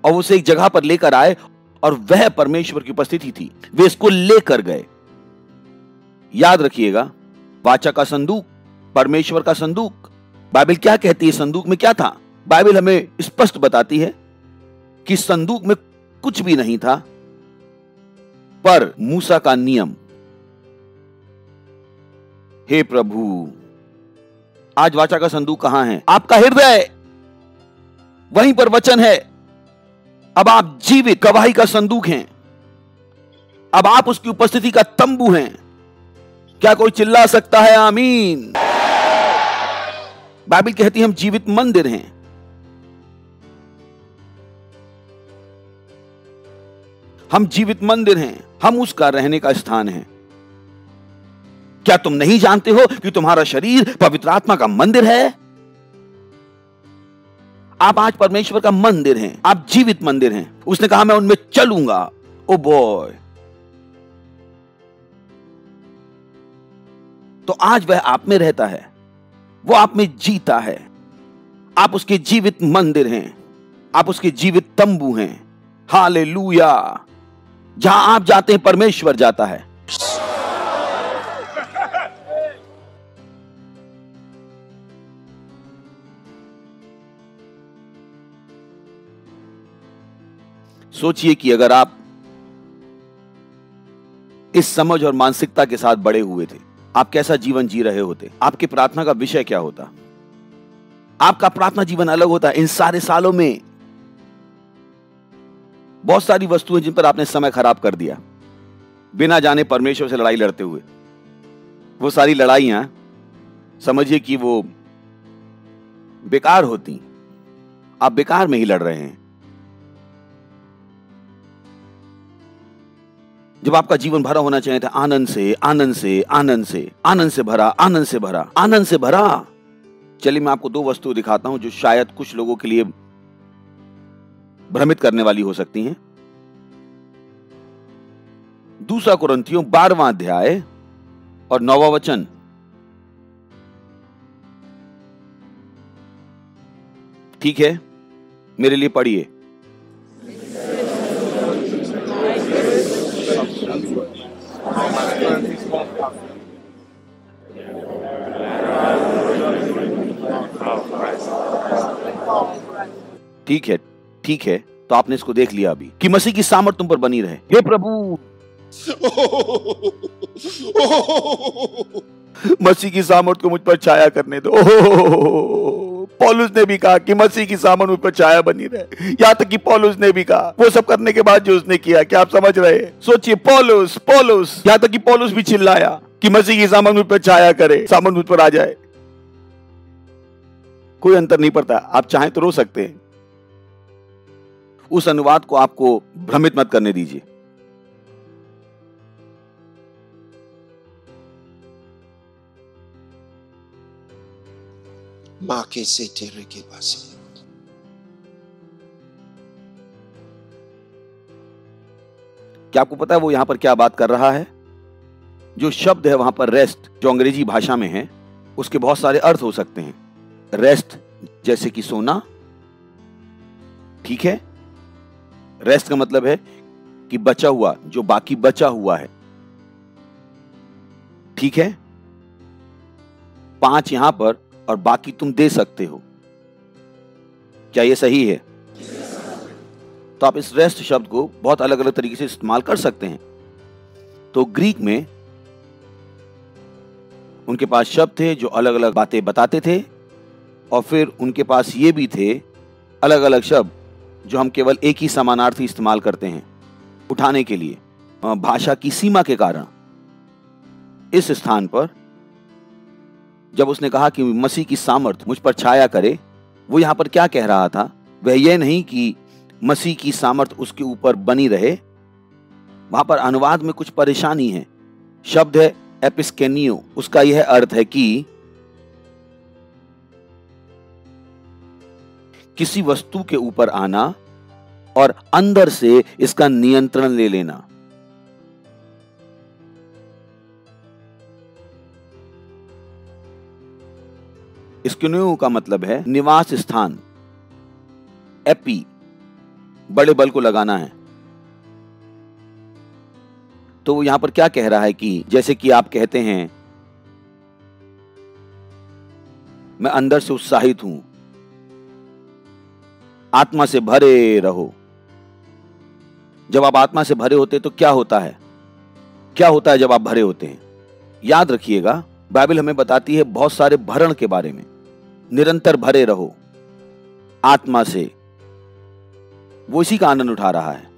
और उसे एक जगह पर लेकर आए और वह परमेश्वर की उपस्थिति थी। वे इसको लेकर गए। याद रखिएगा, वाचा का संदूक, परमेश्वर का संदूक। बाइबल क्या कहती है? संदूक में क्या था? बाइबल हमें स्पष्ट बताती है कि संदूक में कुछ भी नहीं था पर मूसा का नियम। हे प्रभु, आज वाचा का संदूक कहां है? आपका हृदय, वहीं पर वचन है। अब आप जीवित गवाही का संदूक हैं। अब आप उसकी उपस्थिति का तंबू हैं। क्या कोई चिल्ला सकता है आमीन? बाइबल कहती है हम जीवित मंदिर हैं। हम जीवित मंदिर हैं, हम उसका रहने का स्थान हैं। क्या तुम नहीं जानते हो कि तुम्हारा शरीर पवित्र आत्मा का मंदिर है? आप आज परमेश्वर का मंदिर हैं, आप जीवित मंदिर हैं। उसने कहा मैं उनमें चलूंगा। ओ बॉय, तो आज वह आप में रहता है, वो आप में जीता है। आप उसके जीवित मंदिर हैं, आप उसके जीवित तंबू हैं। हालेलुया। जहां आप जाते हैं परमेश्वर जाता है। सोचिए कि अगर आप इस समझ और मानसिकता के साथ बड़े हुए थे, आप कैसा जीवन जी रहे होते? आपकी प्रार्थना का विषय क्या होता? आपका प्रार्थना जीवन अलग होता। इन सारे सालों में बहुत सारी वस्तुएं जिन पर आपने समय खराब कर दिया, बिना जाने परमेश्वर से लड़ाई लड़ते हुए। वो सारी लड़ाइयां समझिए कि वो बेकार होती। आप बेकार में ही लड़ रहे हैं। जब आपका जीवन भरा होना चाहिए था आनंद से, आनंद से, आनंद से, आनंद से भरा, आनंद से भरा, आनंद से भरा। चलिए मैं आपको दो वस्तुएं दिखाता हूं जो शायद कुछ लोगों के लिए भ्रमित करने वाली हो सकती हैं। 2 कुरिन्थियों 12वां अध्याय और 9वां वचन। ठीक है, मेरे लिए पढ़िए। ठीक है, ठीक है, तो आपने इसको देख लिया अभी कि मसीह की सामर्थ तुम पर बनी रहे। हे प्रभु, मसीह की सामर्थ को मुझ पर छाया करने दो। पौलुस ने भी कहा कि मसीह की सामर्थ मुझ पर छाया बनी रहे। यहां तक कि पौलुस ने भी कहा, वो सब करने के बाद जो उसने किया, क्या आप समझ रहे हैं? सोचिए, पौलुस, पौलुस, यहां तक कि पौलुस भी चिल्लाया कि मसीह की सामर्थ मुझ पर छाया करे, सामर्थ मुझ पर आ जाए। कोई अंतर नहीं पड़ता। आप चाहें तो रो सकते हैं। उस अनुवाद को आपको भ्रमित मत करने दीजिए। मां के से तेरे के पास क्या आपको पता है वो यहां पर क्या बात कर रहा है? जो शब्द है वहां पर रेस्ट, जो अंग्रेजी भाषा में है, उसके बहुत सारे अर्थ हो सकते हैं। रेस्ट जैसे कि सोना, ठीक है। रेस्ट का मतलब है कि बचा हुआ, जो बाकी बचा हुआ है, ठीक है। 5 यहां पर और बाकी तुम दे सकते हो। क्या यह सही है? तो आप इस रेस्ट शब्द को बहुत अलग अलग तरीके से इस्तेमाल कर सकते हैं। तो ग्रीक में उनके पास शब्द थे जो अलग अलग बातें बताते थे, और फिर उनके पास ये भी थे अलग अलग शब्द जो हम केवल एक ही समानार्थी इस्तेमाल करते हैं उठाने के लिए। भाषा की सीमा के कारण इस स्थान पर जब उसने कहा कि मसीह की सामर्थ मुझ पर छाया करे, वो यहां पर क्या कह रहा था? वह यह नहीं कि मसीह की सामर्थ उसके ऊपर बनी रहे। वहां पर अनुवाद में कुछ परेशानी है। शब्द है एपिस्केनियो, उसका यह अर्थ है कि किसी वस्तु के ऊपर आना और अंदर से इसका नियंत्रण ले लेना। स्केनियो का मतलब है निवास स्थान। एपी, बड़े बल को लगाना है। तो यहां पर क्या कह रहा है कि जैसे कि आप कहते हैं मैं अंदर से उत्साहित हूं, आत्मा से भरे रहो। जब आप आत्मा से भरे होते हैं तो क्या होता है? क्या होता है जब आप भरे होते हैं? याद रखिएगा, बाइबल हमें बताती है बहुत सारे भरण के बारे में। निरंतर भरे रहो आत्मा से। वो इसी का आनंद उठा रहा है।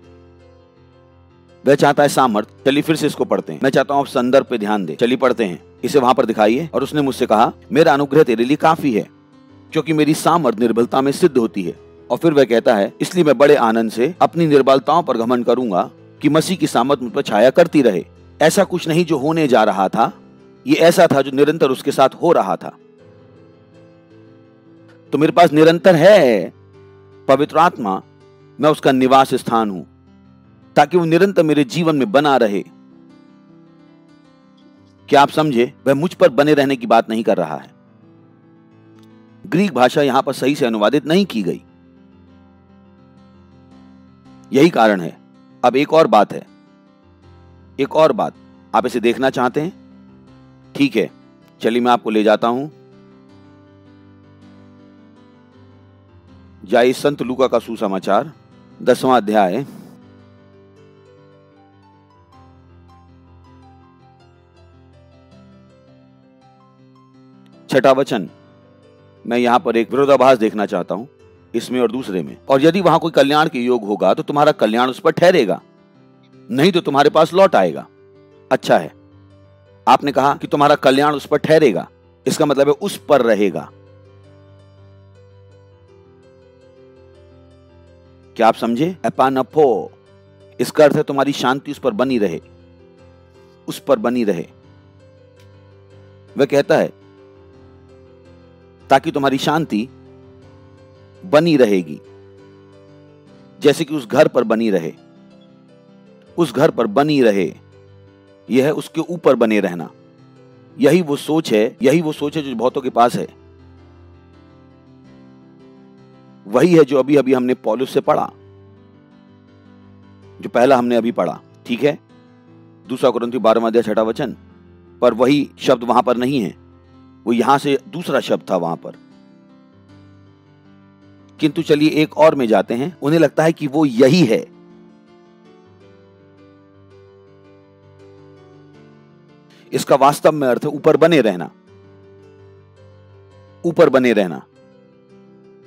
वह चाहता है सामर्थ। चलिए फिर से इसको पढ़ते हैं। मैं चाहता हूं आप संदर्भ पे ध्यान दें। चलिए पढ़ते हैं, इसे वहां पर दिखाइए। और उसने मुझसे कहा, मेरा अनुग्रह तेरे लिए काफी है, क्योंकि मेरी सामर्थ निर्बलता में सिद्ध होती है। और फिर वह कहता है, इसलिए मैं बड़े आनंद से अपनी निर्बलताओं पर घमंड करूंगा कि मसीह की सामर्थ मुझ पर छाया करती रहे। ऐसा कुछ नहीं जो होने जा रहा था, ये ऐसा था जो निरंतर उसके साथ हो रहा था। तो मेरे पास निरंतर है पवित्र आत्मा, मैं उसका निवास स्थान हूं, ताकि वो निरंतर मेरे जीवन में बना रहे। क्या आप समझे? वह मुझ पर बने रहने की बात नहीं कर रहा है। ग्रीक भाषा यहां पर सही से अनुवादित नहीं की गई, यही कारण है। अब एक और बात है, एक और बात। आप इसे देखना चाहते हैं? ठीक है, चलिए मैं आपको ले जाता हूं। जाइए संत लूका का सुसमाचार 10वां अध्याय, छठा वचन। मैं यहां पर एक विरोधाभास देखना चाहता हूं, इसमें और दूसरे में। और यदि वहां कोई कल्याण के योग होगा तो तुम्हारा कल्याण उस पर ठहरेगा, नहीं तो तुम्हारे पास लौट आएगा। अच्छा है, आपने कहा कि तुम्हारा कल्याण उस पर ठहरेगा, इसका मतलब है उस पर रहेगा। क्या आप समझे? एपानपो, इसका अर्थ है तुम्हारी शांति उस पर बनी रहे, उस पर बनी रहे। वह कहता है ताकि तुम्हारी शांति बनी रहेगी, जैसे कि उस घर पर बनी रहे। उस घर पर बनी रहे, यह है उसके ऊपर बने रहना। यही वो सोच है, यही वो सोच है जो बहुतों के पास है। वही है जो अभी अभी हमने पौलुस से पढ़ा, जो पहला हमने अभी पढ़ा, ठीक है। 2 कुरिन्थियों 12वां अध्याय 6वां वचन। पर वही शब्द वहां पर नहीं है, वो यहां से दूसरा शब्द था वहां पर। किंतु चलिए एक और में जाते हैं। उन्हें लगता है कि वो यही है। इसका वास्तव में अर्थ है ऊपर बने रहना, ऊपर बने रहना।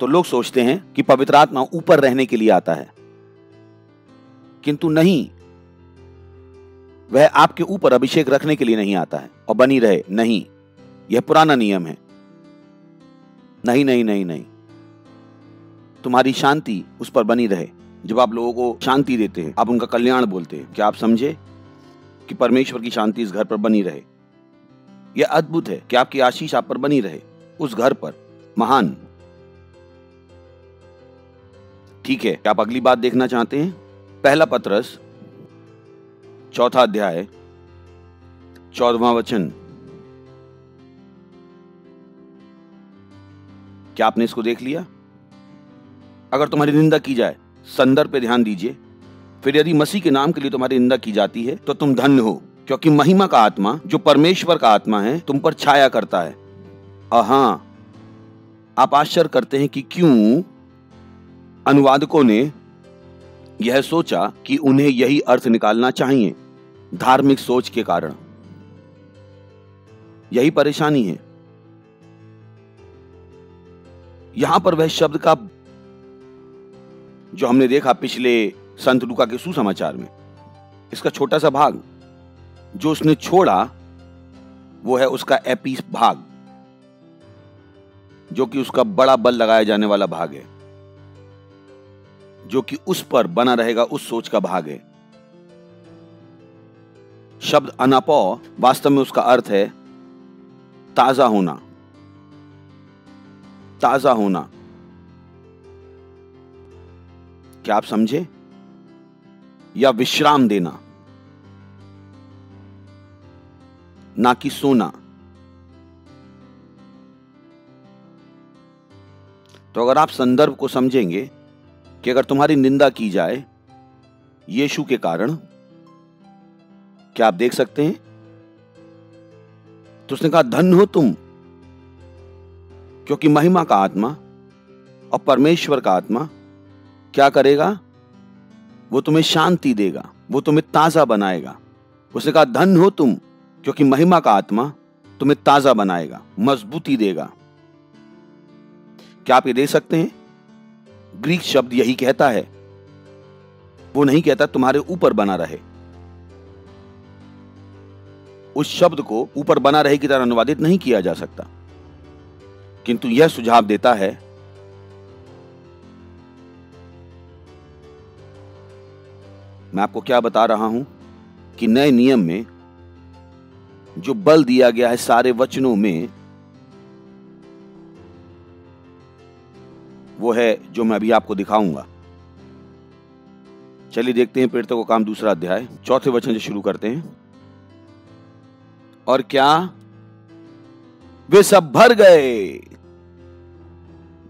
तो लोग सोचते हैं कि पवित्र आत्मा ऊपर रहने के लिए आता है, किंतु नहीं, वह आपके ऊपर अभिषेक रखने के लिए नहीं आता है और बनी रहे। नहीं, यह पुराना नियम है। नहीं नहीं नहीं नहीं, तुम्हारी शांति उस पर बनी रहे। जब आप लोगों को शांति देते हैं, आप उनका कल्याण बोलते हैं। क्या आप समझे कि परमेश्वर की शांति इस घर पर बनी रहे? यह अद्भुत है कि आपकी आशीष आप पर बनी रहे, उस घर पर। महान। ठीक है, क्या आप अगली बात देखना चाहते हैं? पहला पत्रस 4वां अध्याय 14वां वचन। क्या आपने इसको देख लिया? अगर तुम्हारी निंदा की जाए, संदर्भ पे ध्यान दीजिए, फिर यदि मसीह के नाम के लिए तुम्हारी निंदा की जाती है तो तुम धन्य हो, क्योंकि महिमा का आत्मा जो परमेश्वर का आत्मा है तुम पर छाया करता है। हाँ, आप आश्चर्य करते हैं कि क्यों अनुवादकों ने यह सोचा कि उन्हें यही अर्थ निकालना चाहिए। धार्मिक सोच के कारण यही परेशानी है। यहां पर वह शब्द का जो हमने देखा पिछले संत लूका के सुसमाचार में, इसका छोटा सा भाग जो उसने छोड़ा वो है उसका एपीस भाग, जो कि उसका बड़ा बल लगाया जाने वाला भाग है, जो कि उस पर बना रहेगा, उस सोच का भाग है। शब्द अनापो वास्तव में उसका अर्थ है ताजा होना, ताजा होना। क्या आप समझे? या विश्राम देना, ना कि सोना। तो अगर आप संदर्भ को समझेंगे कि अगर तुम्हारी निंदा की जाए यीशु के कारण, क्या आप देख सकते हैं? तो उसने कहा धन्य हो तुम, क्योंकि महिमा का आत्मा और परमेश्वर का आत्मा क्या करेगा? वो तुम्हें शांति देगा, वो तुम्हें ताजा बनाएगा। उसने कहा धन्य हो तुम, क्योंकि महिमा का आत्मा तुम्हें ताजा बनाएगा, मजबूती देगा। क्या आप ये देख सकते हैं? ग्रीक शब्द यही कहता है, वो नहीं कहता तुम्हारे ऊपर बना रहे। उस शब्द को ऊपर बना रहे की तरह अनुवादित नहीं किया जा सकता, किंतु यह सुझाव देता है मैं आपको क्या बता रहा हूं कि नए नियम में जो बल दिया गया है सारे वचनों में, वो है जो मैं अभी आपको दिखाऊंगा। चलिए देखते हैं प्रेरितों का काम 2 अध्याय 4 वचन से शुरू करते हैं। और क्या वे सब भर गए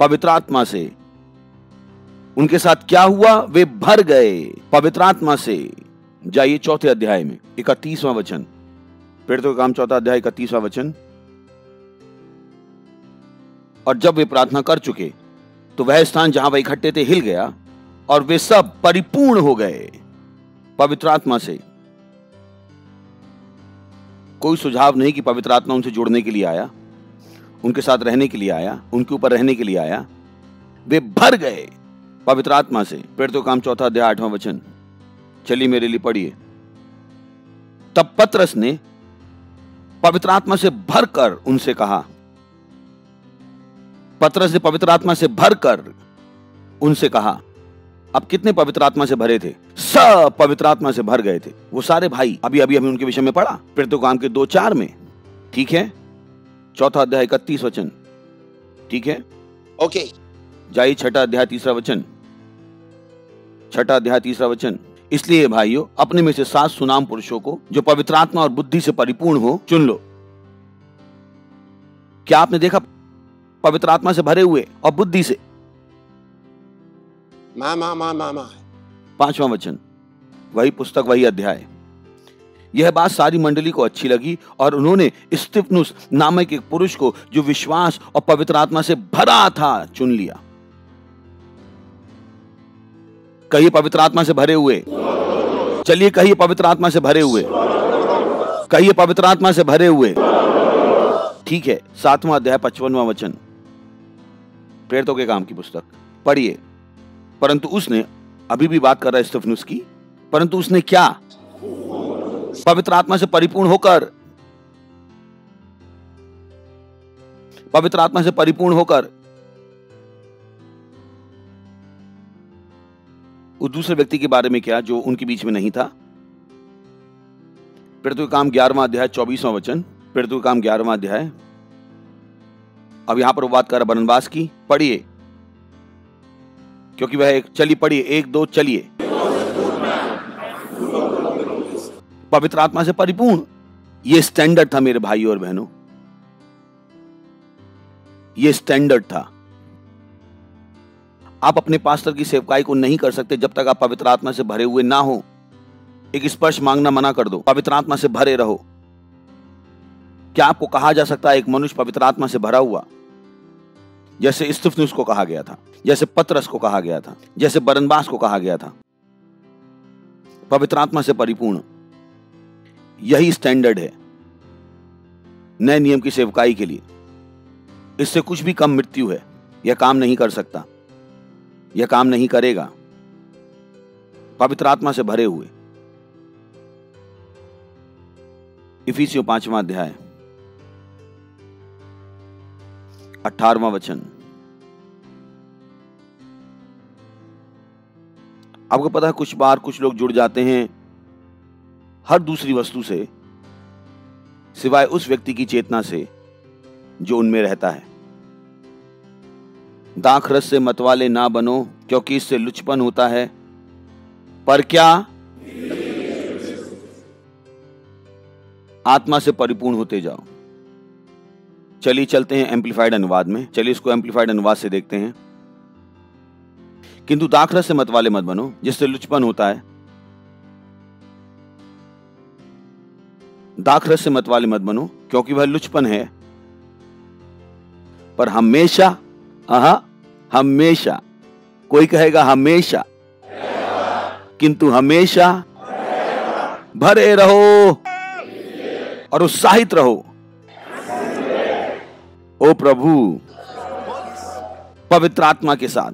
पवित्र आत्मा से। उनके साथ क्या हुआ? वे भर गए पवित्र आत्मा से। जाइए 4 अध्याय में 31वां वचन, प्रेरितों का काम 4 अध्याय 31वां वचन। और जब वे प्रार्थना कर चुके तो वह स्थान जहां वे इकट्ठे थे हिल गया और वे सब परिपूर्ण हो गए पवित्र आत्मा से। कोई सुझाव नहीं कि पवित्र आत्मा उनसे जुड़ने के लिए आया, उनके साथ रहने के लिए आया, उनके ऊपर रहने के लिए आया। वे भर गए पवित्र आत्मा से। प्रेरितों का काम 4 अध्याय 8वां वचन, चलिए मेरे लिए पढ़िए। तब पतरस ने पवित्र आत्मा से भरकर उनसे कहा, पतरस ने पवित्र आत्मा से भरकर उनसे कहा। अब कितने पवित्र आत्मा से भरे थे? सब पवित्र आत्मा से भर गए थे वो सारे भाई। अभी अभी हमने उनके विषय में पढ़ा प्रेरितों के काम के 2:4 में, ठीक है? 4 अध्याय 31 वचन, ठीक है? ओके। जाइए 6 अध्याय 3 वचन, 6 अध्याय 3 वचन। इसलिए भाइयों, अपने में से 7 सुनाम पुरुषों को जो पवित्र आत्मा और बुद्धि से परिपूर्ण हो चुन लो। क्या आपने देखा पवित्र आत्मा से भरे हुए और बुद्धि से? मा 5वां वचन, वही पुस्तक वही अध्याय। यह बात सारी मंडली को अच्छी लगी और उन्होंने स्तिफनुस नामक एक पुरुष को जो विश्वास और पवित्र आत्मा से भरा था चुन लिया। कहिए पवित्र आत्मा से भरे हुए। चलिए कहिए पवित्र आत्मा से भरे हुए। कहिए पवित्र आत्मा से भरे हुए। ठीक है, 7वां अध्याय 55वां वचन, प्रेरितों के काम की पुस्तक पढ़िए। परंतु उसने, अभी भी बात कर रहा है स्तिफनुस की, परंतु उसने क्या? पवित्र आत्मा से परिपूर्ण होकर, पवित्र आत्मा से परिपूर्ण होकर उस दूसरे व्यक्ति के बारे में क्या जो उनके बीच में नहीं था? प्रेरितों के काम 11वां अध्याय 24वां वचन, प्रेरितों के काम 11वां अध्याय। अब यहां पर वो बात कर रहा बरनबास की, पढ़िए क्योंकि वह एक, चलिए पढ़िए 1-2 चलिए। पवित्र आत्मा से परिपूर्ण, यह स्टैंडर्ड था मेरे भाइयों और बहनों, यह स्टैंडर्ड था। आप अपने पास्टर की सेवकाई को नहीं कर सकते जब तक आप पवित्र आत्मा से भरे हुए ना हो। एक स्पर्श मांगना मना कर दो, पवित्र आत्मा से भरे रहो। क्या आपको कहा जा सकता है एक मनुष्य पवित्र आत्मा से भरा हुआ? जैसे स्तिफनुस को कहा गया था, जैसे पतरस को कहा गया था, जैसे बरनबास को कहा गया था, पवित्र आत्मा से परिपूर्ण। यही स्टैंडर्ड है नए नियम की सेवकाई के लिए। इससे कुछ भी कम मृत्यु है। यह काम नहीं कर सकता, यह काम नहीं करेगा। पवित्र आत्मा से भरे हुए। इफिसियों 5वां अध्याय 18वां वचन। आपको पता है कुछ बार कुछ लोग जुड़ जाते हैं हर दूसरी वस्तु से सिवाय उस व्यक्ति की चेतना से जो उनमें रहता है। दाखरस से मतवाले ना बनो, क्योंकि इससे लुचपन होता है, पर क्या आत्मा से परिपूर्ण होते जाओ। चलिए चलते हैं एम्पलीफाइड अनुवाद में। चलिए इसको एम्पलीफाइड अनुवाद से देखते हैं। किंतु दाखरस से मतवाले मत बनो, जिससे लुचपन होता है। दाखरस से मतवाले मत बनो, क्योंकि वह लुचपन है, पर हमेशा, हमेशा, कोई कहेगा हमेशा, किंतु हमेशा भरे रहो और उत्साहित रहो। ओ प्रभु, पवित्र आत्मा के साथ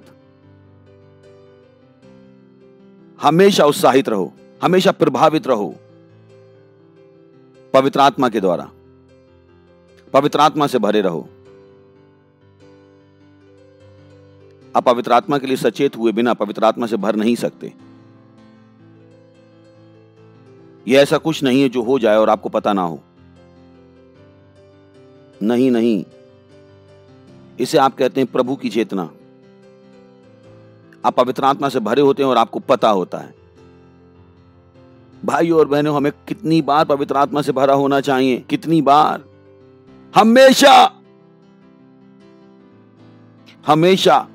हमेशा उत्साहित रहो, हमेशा प्रभावित रहो पवित्र आत्मा के द्वारा। पवित्र आत्मा से भरे रहो। आप पवित्र आत्मा के लिए सचेत हुए बिना पवित्र आत्मा से भर नहीं सकते। यह ऐसा कुछ नहीं है जो हो जाए और आपको पता ना हो। नहीं नहीं, इसे आप कहते हैं प्रभु की चेतना। आप पवित्र आत्मा से भरे होते हैं और आपको पता होता है। भाइयों और बहनों, हमें कितनी बार पवित्र आत्मा से भरा होना चाहिए? कितनी बार? हमेशा, हमेशा,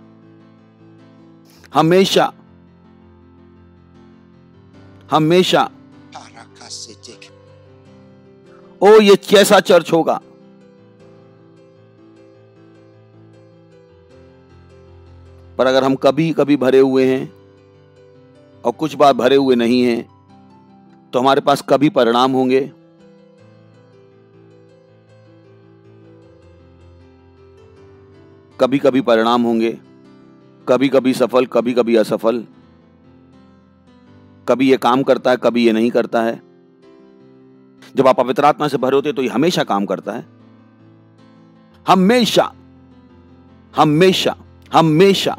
हमेशा, हमेशा। ओ ये कैसा चर्च होगा! पर अगर हम कभी कभी भरे हुए हैं और कुछ बार भरे हुए नहीं हैं, तो हमारे पास कभी परिणाम होंगे, कभी कभी परिणाम होंगे, कभी कभी सफल, कभी कभी असफल। कभी ये काम करता है, कभी ये नहीं करता है। जब आप पवित्र आत्मा से भरे होते हैं तो ये हमेशा काम करता है। हमेशा, हमेशा, हमेशा,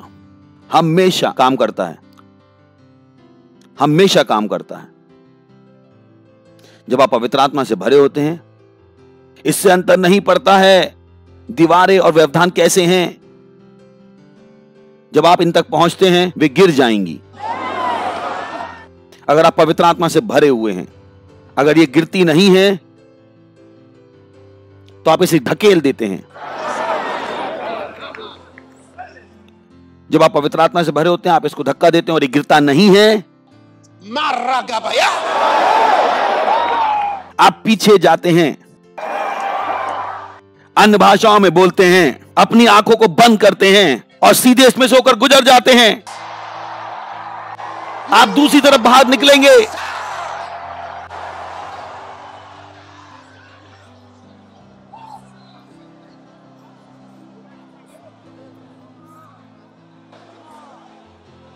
हमेशा काम करता है। हमेशा काम करता है। जब आप पवित्र आत्मा से भरे होते हैं, इससे अंतर नहीं पड़ता है दीवारें और व्यवधान कैसे हैं। जब आप इन तक पहुंचते हैं, वे गिर जाएंगी। अगर आप पवित्र आत्मा से भरे हुए हैं, अगर ये गिरती नहीं है, तो आप इसे धकेल देते हैं। जब आप पवित्र आत्मा से भरे होते हैं, आप इसको धक्का देते हैं और ये गिरता नहीं है, आप पीछे जाते हैं, अन्य भाषाओं में बोलते हैं, अपनी आंखों को बंद करते हैं और सीधे इसमें से होकर गुजर जाते हैं। आप दूसरी तरफ बाहर निकलेंगे।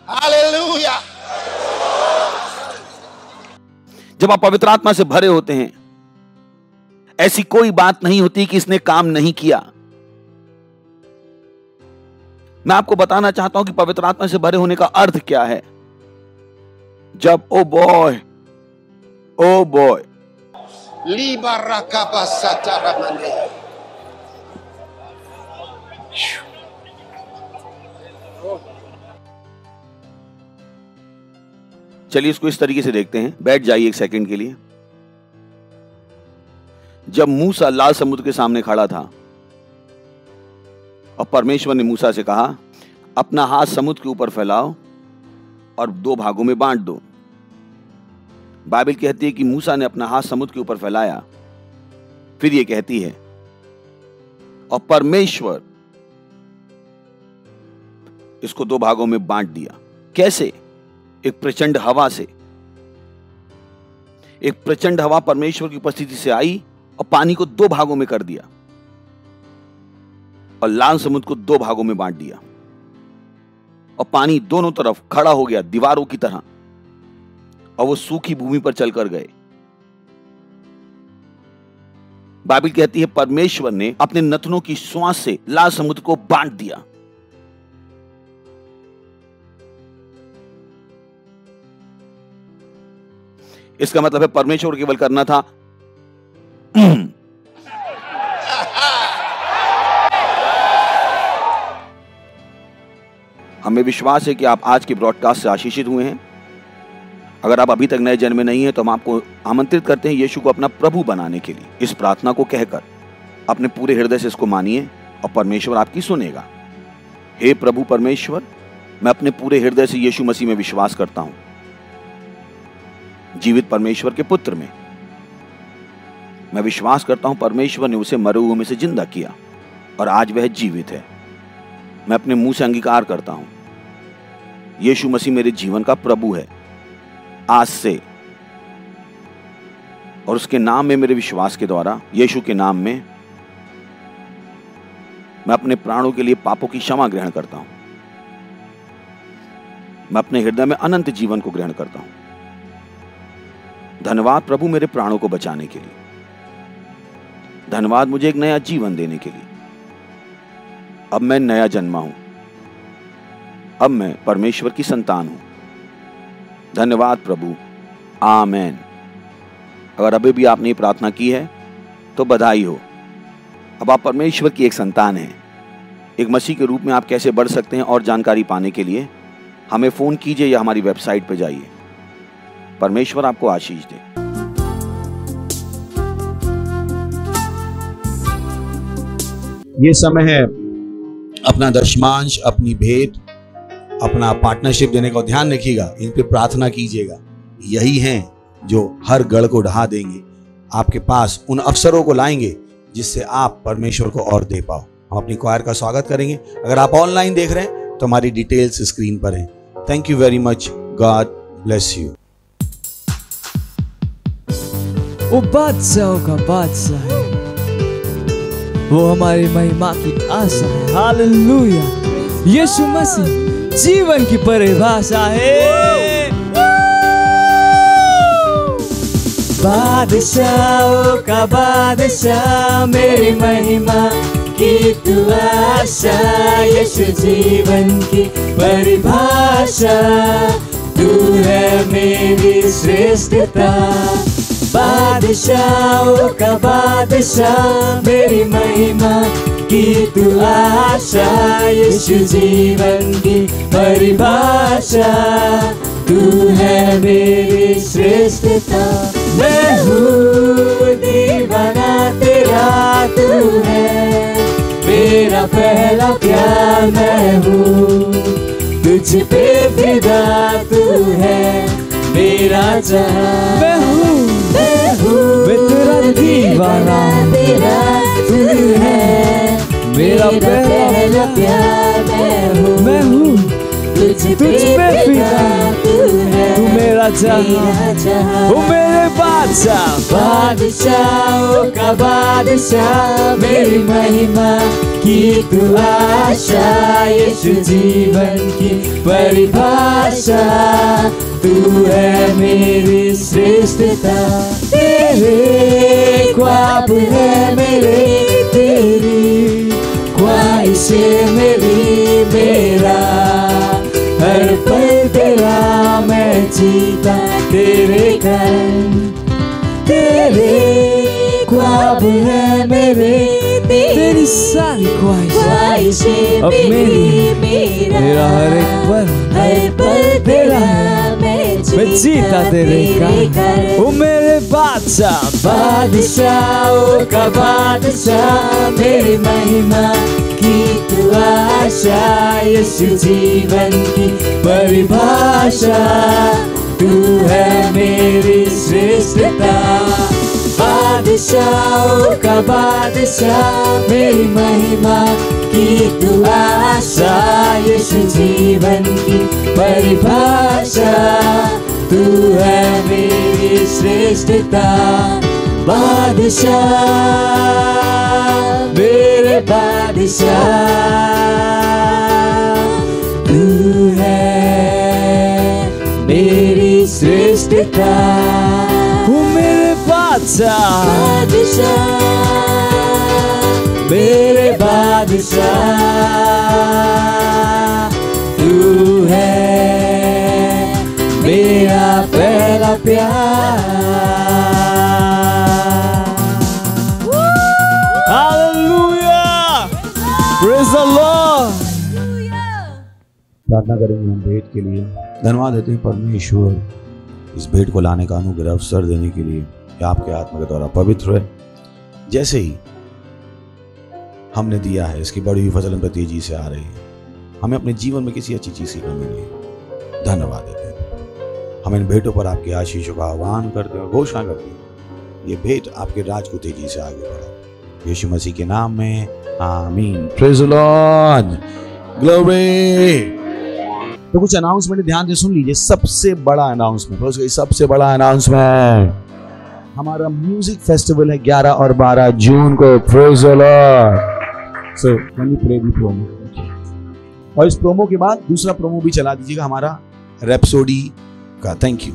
हालेलुया। जब आप पवित्र आत्मा से भरे होते हैं, ऐसी कोई बात नहीं होती कि इसने काम नहीं किया। मैं आपको बताना चाहता हूं कि पवित्र आत्मा से भरे होने का अर्थ क्या है। जब ओ बॉय चलिए इसको इस तरीके से देखते हैं। बैठ जाइए एक सेकंड के लिए। जब मूसा लाल समुद्र के सामने खड़ा था और परमेश्वर ने मूसा से कहा, अपना हाथ समुद्र के ऊपर फैलाओ और 2 भागों में बांट दो। बाइबल कहती है कि मूसा ने अपना हाथ समुद्र के ऊपर फैलाया, फिर ये कहती है और परमेश्वर इसको 2 भागों में बांट दिया। कैसे? एक प्रचंड हवा से। एक प्रचंड हवा परमेश्वर की उपस्थिति से आई और पानी को 2 भागों में कर दिया और लाल समुद्र को 2 भागों में बांट दिया और पानी दोनों तरफ खड़ा हो गया दीवारों की तरह और वो सूखी भूमि पर चलकर गए। बाइबल कहती है परमेश्वर ने अपने नथनों की श्वास से लाल समुद्र को बांट दिया। इसका मतलब है परमेश्वर केवल करना था हमें विश्वास है कि आप आज के ब्रॉडकास्ट से आशीषित हुए हैं। अगर आप अभी तक नए जन्मे नहीं हैं तो हम आपको आमंत्रित करते हैं यीशु को अपना प्रभु बनाने के लिए। इस प्रार्थना को कहकर अपने पूरे हृदय से इसको मानिए और परमेश्वर आपकी सुनेगा। हे प्रभु परमेश्वर, मैं अपने पूरे हृदय से यीशु मसीह में विश्वास करता हूं, जीवित परमेश्वर के पुत्र में। मैं विश्वास करता हूं परमेश्वर ने उसे मरे हुए में से जिंदा किया और आज वह जीवित है। मैं अपने मुंह से अंगीकार करता हूं यीशु मसीह मेरे जीवन का प्रभु है आज से, और उसके नाम में मेरे विश्वास के द्वारा, यीशु के नाम में, मैं अपने प्राणों के लिए पापों की क्षमा ग्रहण करता हूं। मैं अपने हृदय में अनंत जीवन को ग्रहण करता हूं। धन्यवाद प्रभु मेरे प्राणों को बचाने के लिए। धन्यवाद मुझे एक नया जीवन देने के लिए। अब मैं नया जन्मा हूं। अब मैं परमेश्वर की संतान हूं। धन्यवाद प्रभु, आमेन। अगर अभी भी आपने ये प्रार्थना की है तो बधाई हो। अब आप परमेश्वर की एक संतान हैं। एक मसीह के रूप में आप कैसे बढ़ सकते हैं और जानकारी पाने के लिए हमें फोन कीजिए या हमारी वेबसाइट पर जाइए। परमेश्वर आपको आशीष दे। ये समय है अपना दशमांश, अपनी भेंट, अपना पार्टनरशिप देने का ध्यान रखिएगा। इन पे प्रार्थना कीजिएगा। यही हैं जो हर गढ़ को ढहा देंगे, आपके पास उन अवसरों को लाएंगे जिससे आप परमेश्वर को और दे पाओ। हम अपनी क्वायर का स्वागत करेंगे। अगर आप ऑनलाइन देख रहे हैं तो हमारी डिटेल्स स्क्रीन पर हैं। Thank you very much. God bless you. वो बादशाहों का बादशाह है, वो हमारी महिमा की आशा है। हालेलुया। यीशु मसीह जीवन की परिभाषा है। बादशाहों का बादशाह, मेरी महिमा की तू आशा। यीशु जीवन की परिभाषा, तू है मेरी श्रेष्ठता। बादशाहों का बादशाह, मेरी महिमा की तू आशा। यीशु जीवन की परिभाषा, तू है मेरी श्रेष्ठता। मैं हूँ दीवाना तेरा, तू है मेरा पहला प्यार। मैं हूँ तुझ पे फिदा, तू है मेरा जहां। मैं हूँ मैं तेरा दीवाना, तेरा तू है मेरा पहला प्यार। मैं हूँ तुझ पे फिदा, तू मेरा जहां। ओ मेरे बादशाह, बादशाहों का बादशाह, मेरी महिमा की तू आशा। यीशु जीवन की परिभाषा, तू है मेरी श्रेष्ठता। तेरे ख्वाब है मेरे, तेरी ख्वाहिशें मेरी, मेरा हर पल तेरा मैं जीता तेरे कर। तेरे ख्वाब है मेरे, तेरी सारी ख्वाहिशें अब मेरी, मेरा हर एक पल तेरा मैं जीता तेरे कर। ओ मेरे बादशाह, बादशाहों का बादशाह, मेरी महिमा की तू आशा। बादशाह यीशु जीवन की परिभाषा, तू है मेरी श्रेष्ठता। बादशाहों का बादशाह, मेरी महिमा की तू आशा, यीशु जीवन की परिभाषा, तू है मेरी श्रेष्ठता। बादशाह मेरे बादशाह, तू है मेरी श्रेष्ठता। तू मेरे बादशाह, मेरे बादशाह, तू है मेरा पहला प्यार। Praise the Lord. प्रार्थना करेंगे हम भेंट के लिए। धन्यवाद देते हैं परमेश्वर इस भेंट को लाने का अनुग्रह अवसर देने के लिए कि आपके आत्मा के द्वारा पवित्र है। जैसे ही हमने दिया है, इसकी बड़ी हुई फसल हम पर तेजी से आ रही है। हमें अपने जीवन में किसी अच्छी चीज की कमी नहीं। धन्यवाद देते हैं। हम इन भेंटों पर आपके आशीषों का आह्वान करते हैं और घोषणा करते हैं, ये भेंट आपके राज को तेजी से आगे बढ़ा। यीशु मसीह के नाम में आमीन। Praise the Lord, glory. तो कुछ अनाउंसमेंट ध्यान से सुन लीजिए। सबसे बड़ा अनाउंसमेंट, सबसे बड़ा अनाउंसमेंट, हमारा म्यूजिक फेस्टिवल है 11 और 12 जून को। Praise the Lord. So can you play the promo? और इस प्रोमो के बाद दूसरा प्रोमो भी चला दीजिएगा हमारा रैप्सोडी का। Thank you.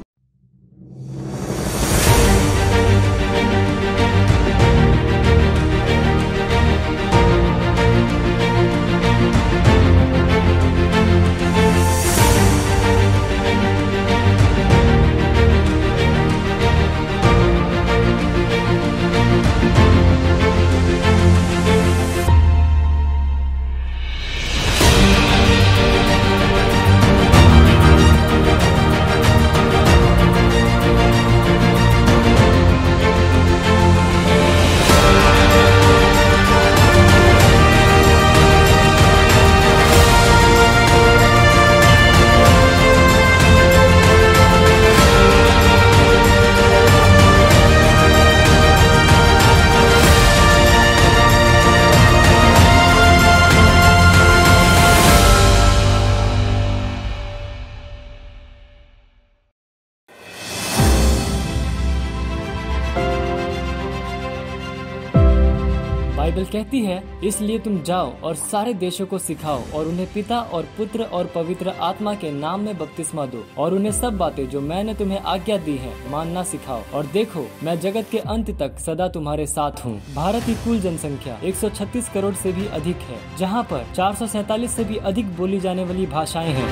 बाइबल कहती है, इसलिए तुम जाओ और सारे देशों को सिखाओ और उन्हें पिता और पुत्र और पवित्र आत्मा के नाम में बपतिस्मा दो और उन्हें सब बातें जो मैंने तुम्हें आज्ञा दी है मानना सिखाओ। और देखो, मैं जगत के अंत तक सदा तुम्हारे साथ हूँ। भारत की कुल जनसंख्या 136 करोड़ से भी अधिक है, जहाँ पर 447 से भी अधिक बोली जाने वाली भाषाएं हैं।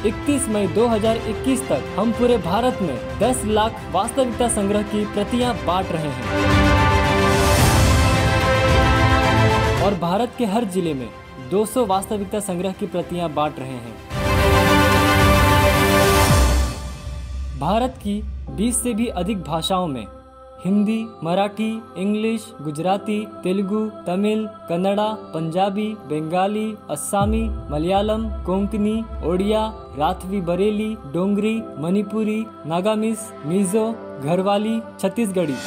31 मई 2021 तक हम पूरे भारत में 10 लाख वास्तविकता संग्रह की प्रतियां बांट रहे हैं और भारत के हर जिले में 200 वास्तविकता संग्रह की प्रतियां बांट रहे हैं। भारत की 20 से भी अधिक भाषाओं में हिंदी, मराठी, इंग्लिश, गुजराती, तेलुगु, तमिल, कन्नड़ा, पंजाबी, बंगाली, अस्सामी, मलयालम, कोंकणी, ओडिया, राठवी बरेली, डोंगरी, मणिपुरी, नागामीज, मिजो, घरवाली, छत्तीसगढ़ी।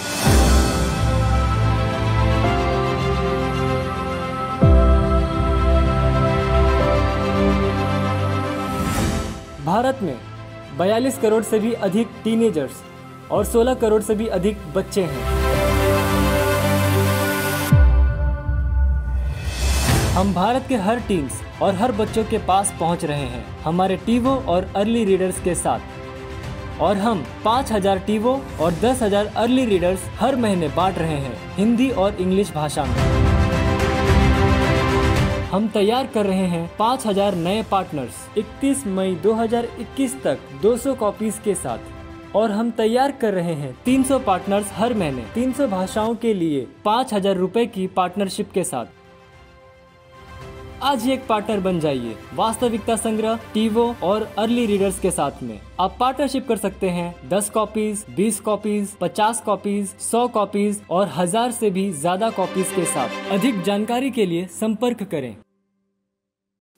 भारत में 42 करोड़ से भी अधिक टीनेजर्स और 16 करोड़ से भी अधिक बच्चे हैं। हम भारत के हर टीम्स और हर बच्चों के पास पहुंच रहे हैं हमारे टीवो और अर्ली रीडर्स के साथ, और हम 5000 टीवो और 10,000 अर्ली रीडर्स हर महीने बांट रहे हैं हिंदी और इंग्लिश भाषा में। हम तैयार कर रहे हैं 5000 नए पार्टनर्स 31 मई 2021 तक 200 कॉपीज के साथ, और हम तैयार कर रहे हैं 300 पार्टनर्स हर महीने 300 भाषाओं के लिए 5000 रुपए की पार्टनरशिप के साथ। आज ही एक पार्टनर बन जाइए वास्तविकता संग्रह, टीवो और अर्ली रीडर्स के साथ में। आप पार्टनरशिप कर सकते हैं 10 कॉपीज, 20 कॉपीज, 50 कॉपीज, 100 कॉपीज और 1000 से भी ज्यादा कॉपीज के साथ। अधिक जानकारी के लिए संपर्क करें।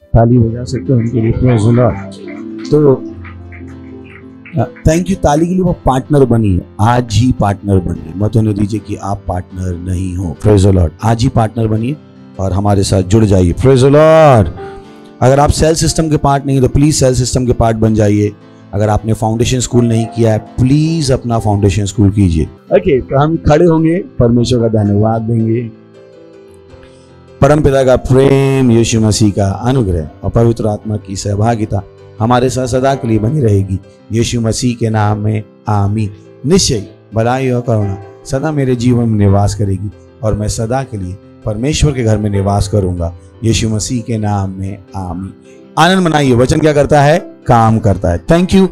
ताली बजा सकते हैं उनके लिए। Praise the Lord. तो थैंक यू। ताली के लिए वो पार्टनर बनिए, आज ही पार्टनर बनिए। मत होने दीजिए कि आप पार्टनर नहीं हो। Praise the lord. आज ही पार्टनर बनिए और हमारे साथ जुड़ जाइए। Praise the Lord. अगर आप सेल सिस्टम के पार्ट नहीं तो प्लीज सेल सिस्टम के पार्ट बन जाइए। अगर आपने फाउंडेशन स्कूल नहीं किया है प्लीज अपना फाउंडेशन स्कूल कीजिए। ओके, तो हम खड़े होंगे, परमेश्वर का धन्यवाद देंगे। परमपिता का प्रेम, यीशु मसीह का अनुग्रह और पवित्र आत्मा की सहभागिता हमारे साथ सदा के लिए बनी रहेगी। यीशु मसीह के नाम में आमीन। निश्चय भलाई और करुणा सदा मेरे जीवन में निवास करेगी और मैं सदा के लिए परमेश्वर के घर में निवास करूंगा। यीशु मसीह के नाम में आमीन। आनंद मनाइए। वचन क्या करता है? काम करता है। Thank you.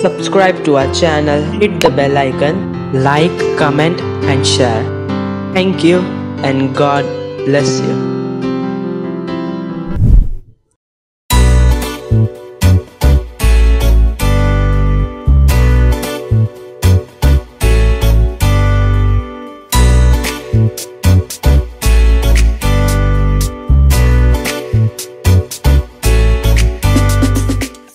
Subscribe to our channel, hit the bell icon, like, comment and share. Thank you and God bless you.